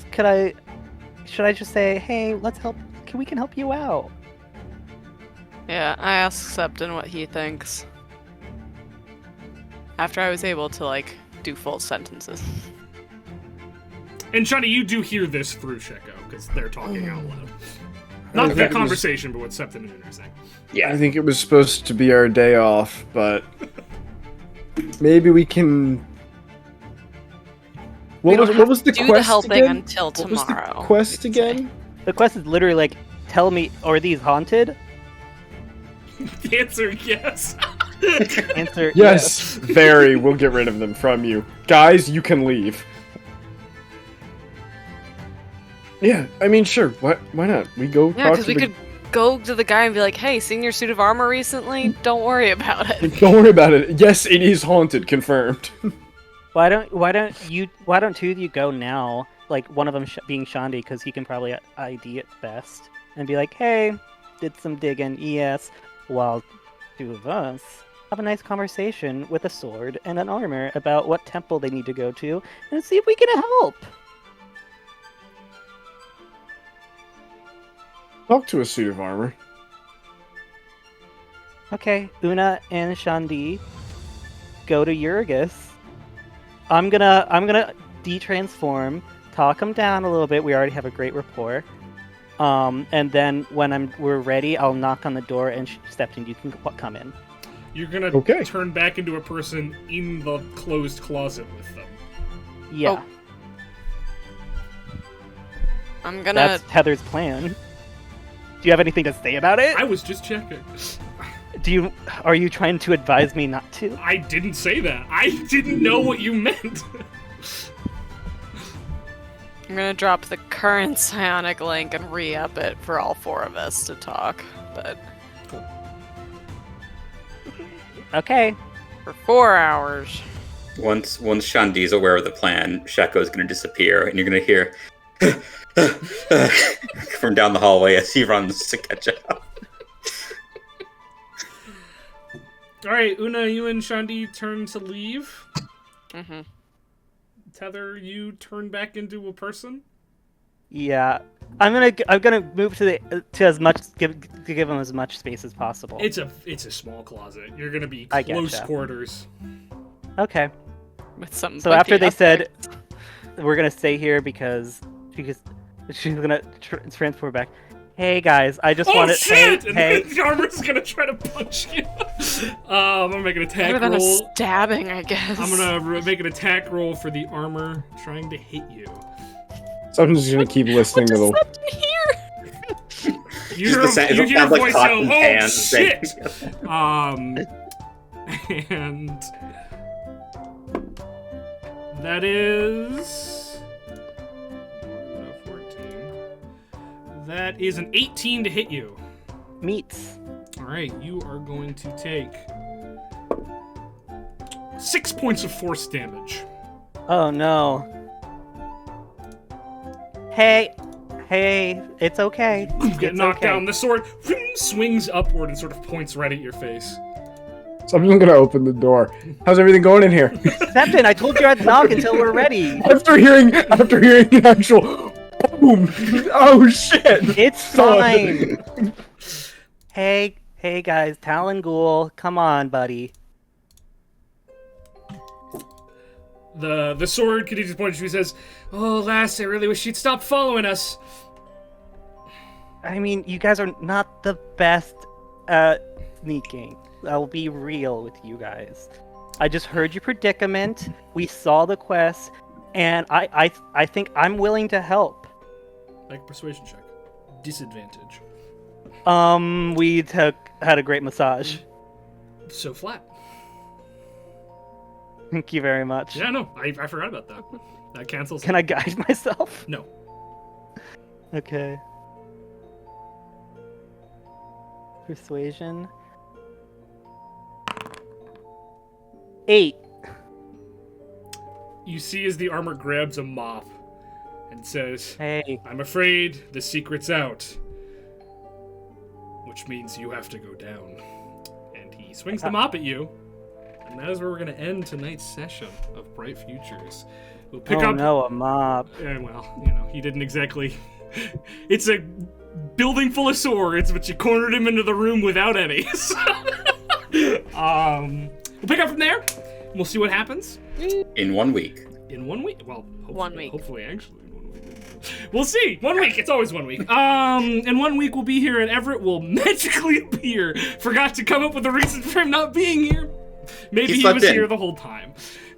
just say, hey, let's help? We can help you out? Yeah, I asked Septon what he thinks. After I was able to, like, do full sentences. And Shani, you do hear this through Sheko, because they're talking out loud. Not think the it was- conversation, but what Septon and Una are saying. Yeah. I think it was supposed to be our day off, but maybe we can. What was the Do quest the helping again? until What was the tomorrow. quest again? The quest is literally like, tell me, are these haunted? The answer, yes. Answer Yes, very. We'll get rid of them from you, guys. You can leave. Yeah, I mean, sure. Why not? We go. Yeah, talk because to we the... could go to the guy and be like, hey, seen your suit of armor recently? Don't worry about it. Don't worry about it. Yes, it is haunted. Confirmed. Why don't two of you go now? Like one of them being Shandi, because he can probably ID it best, and be like, "Hey, did some digging, yes." While two of us have a nice conversation with a sword and an armor about what temple they need to go to, and see if we can help. Talk to a suit of armor. Okay, Una and Shandi go to Urgus. I'm gonna de-transform, talk him down a little bit. We already have a great rapport. And then when we're ready, I'll knock on the door and Septon, you can come in. You're gonna Okay. turn back into a person in the closed closet with them. Yeah, I'm gonna... that's Heather's plan. Do you have anything to say about it? I was just checking. Are you trying to advise me not to? I didn't say that. I didn't know what you meant. I'm gonna drop the current psionic link and re-up it for all four of us to talk, but Okay. for 4 hours. Once Shandi's aware of the plan, Shaco's gonna disappear, and you're gonna hear from down the hallway as he runs to catch up. All right, Una, you and Shandi turn to leave. Mm-hmm. Tether, you turn back into a person. Yeah, I'm gonna move to as much give him as much space as possible. It's a small closet. You're gonna be I close getcha. quarters. Okay. With some So after bumpy they said effects. we're gonna stay here because she's gonna transfer back. Hey guys, I just Oh wanted. shit! Hey, And the armor's gonna try to punch you. I'm gonna make an attack Better than a roll. stabbing, I guess. I'm gonna make an attack roll for the armor trying to hit you. So I'm just gonna keep listening to the. here. You hear, It you hear a sounds like voice pots go, and "Oh pans shit!" thing. And that is 14. That is an 18 to hit you. meats. All right, you are going to take 6 points of force damage. Oh no. Hey, it's okay. You get It's knocked okay. down. The sword swings upward and sort of points right at your face. So I'm just gonna open the door. How's everything going in here? Septon, I told you I'd knock until we're ready. after hearing an actual boom. Oh shit! It's fine. Hey guys, Talon Ghoul, come on, buddy. The sword continues to point at you. He says, "Oh, lass, I really wish you'd stop following us." I mean, you guys are not the best at sneaking. I'll be real with you guys. I just heard your predicament. We saw the quest, and I think I'm willing to help. Make a persuasion check. Disadvantage. We had a great massage. So flat. Thank you very much. Yeah, no, I forgot about that. That cancels. Can I guide myself? No. Okay. Persuasion. 8. You see as the armor grabs a mop and says, Hey. "I'm afraid the secret's out. Which means you have to go down." And he swings the mop at you. And that is where we're going to end tonight's session of Bright Futures. We'll pick Oh up... no, a mob. Well, he didn't exactly... It's a building full of swords, but you cornered him into the room without any. So... We'll pick up from there. And we'll see what happens. In 1 week. In 1 week. Well, hopefully, 1 week. Hopefully, actually, in 1 week. We'll see. 1 week. It's always 1 week. In 1 week we'll be here, and Everett will magically appear. Forgot to come up with a reason for him not being here. Maybe he was here the whole time.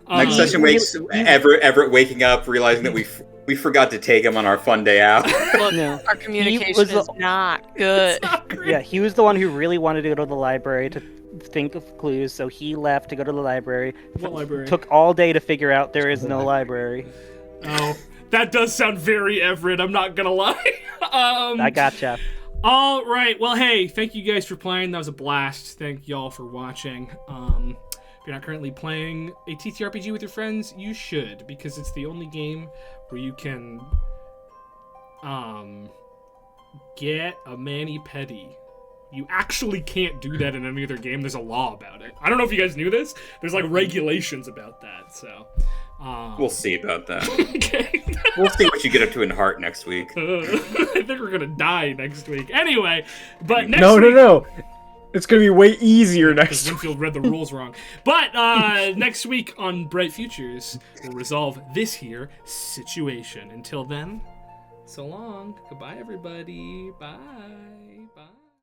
Next session wakes Everett waking up, realizing that we forgot to take him on our fun day out. Look, No. our communication is not good. Yeah, he was the one who really wanted to go to the library to think of clues, so he left to go to the library. What library? Took all day to figure out there is no library. Oh, that does sound very Everett. I'm not gonna lie. I gotcha. All right. Well, hey, thank you guys for playing. That was a blast. Thank y'all for watching. If you're not currently playing a TTRPG with your friends, you should, because it's the only game where you can get a mani-pedi. You actually can't do that in any other game. There's a law about it. I don't know if you guys knew this. There's like regulations about that. So We'll see about that. Okay. We'll see what you get up to in Heart next week. I think we're gonna die next week. Anyway, but next No, week... no. It's gonna be way easier next Because week. Winfield read the rules wrong. But next week on Bright Futures, we'll resolve this here situation. Until then, so long. Goodbye, everybody. Bye. Bye.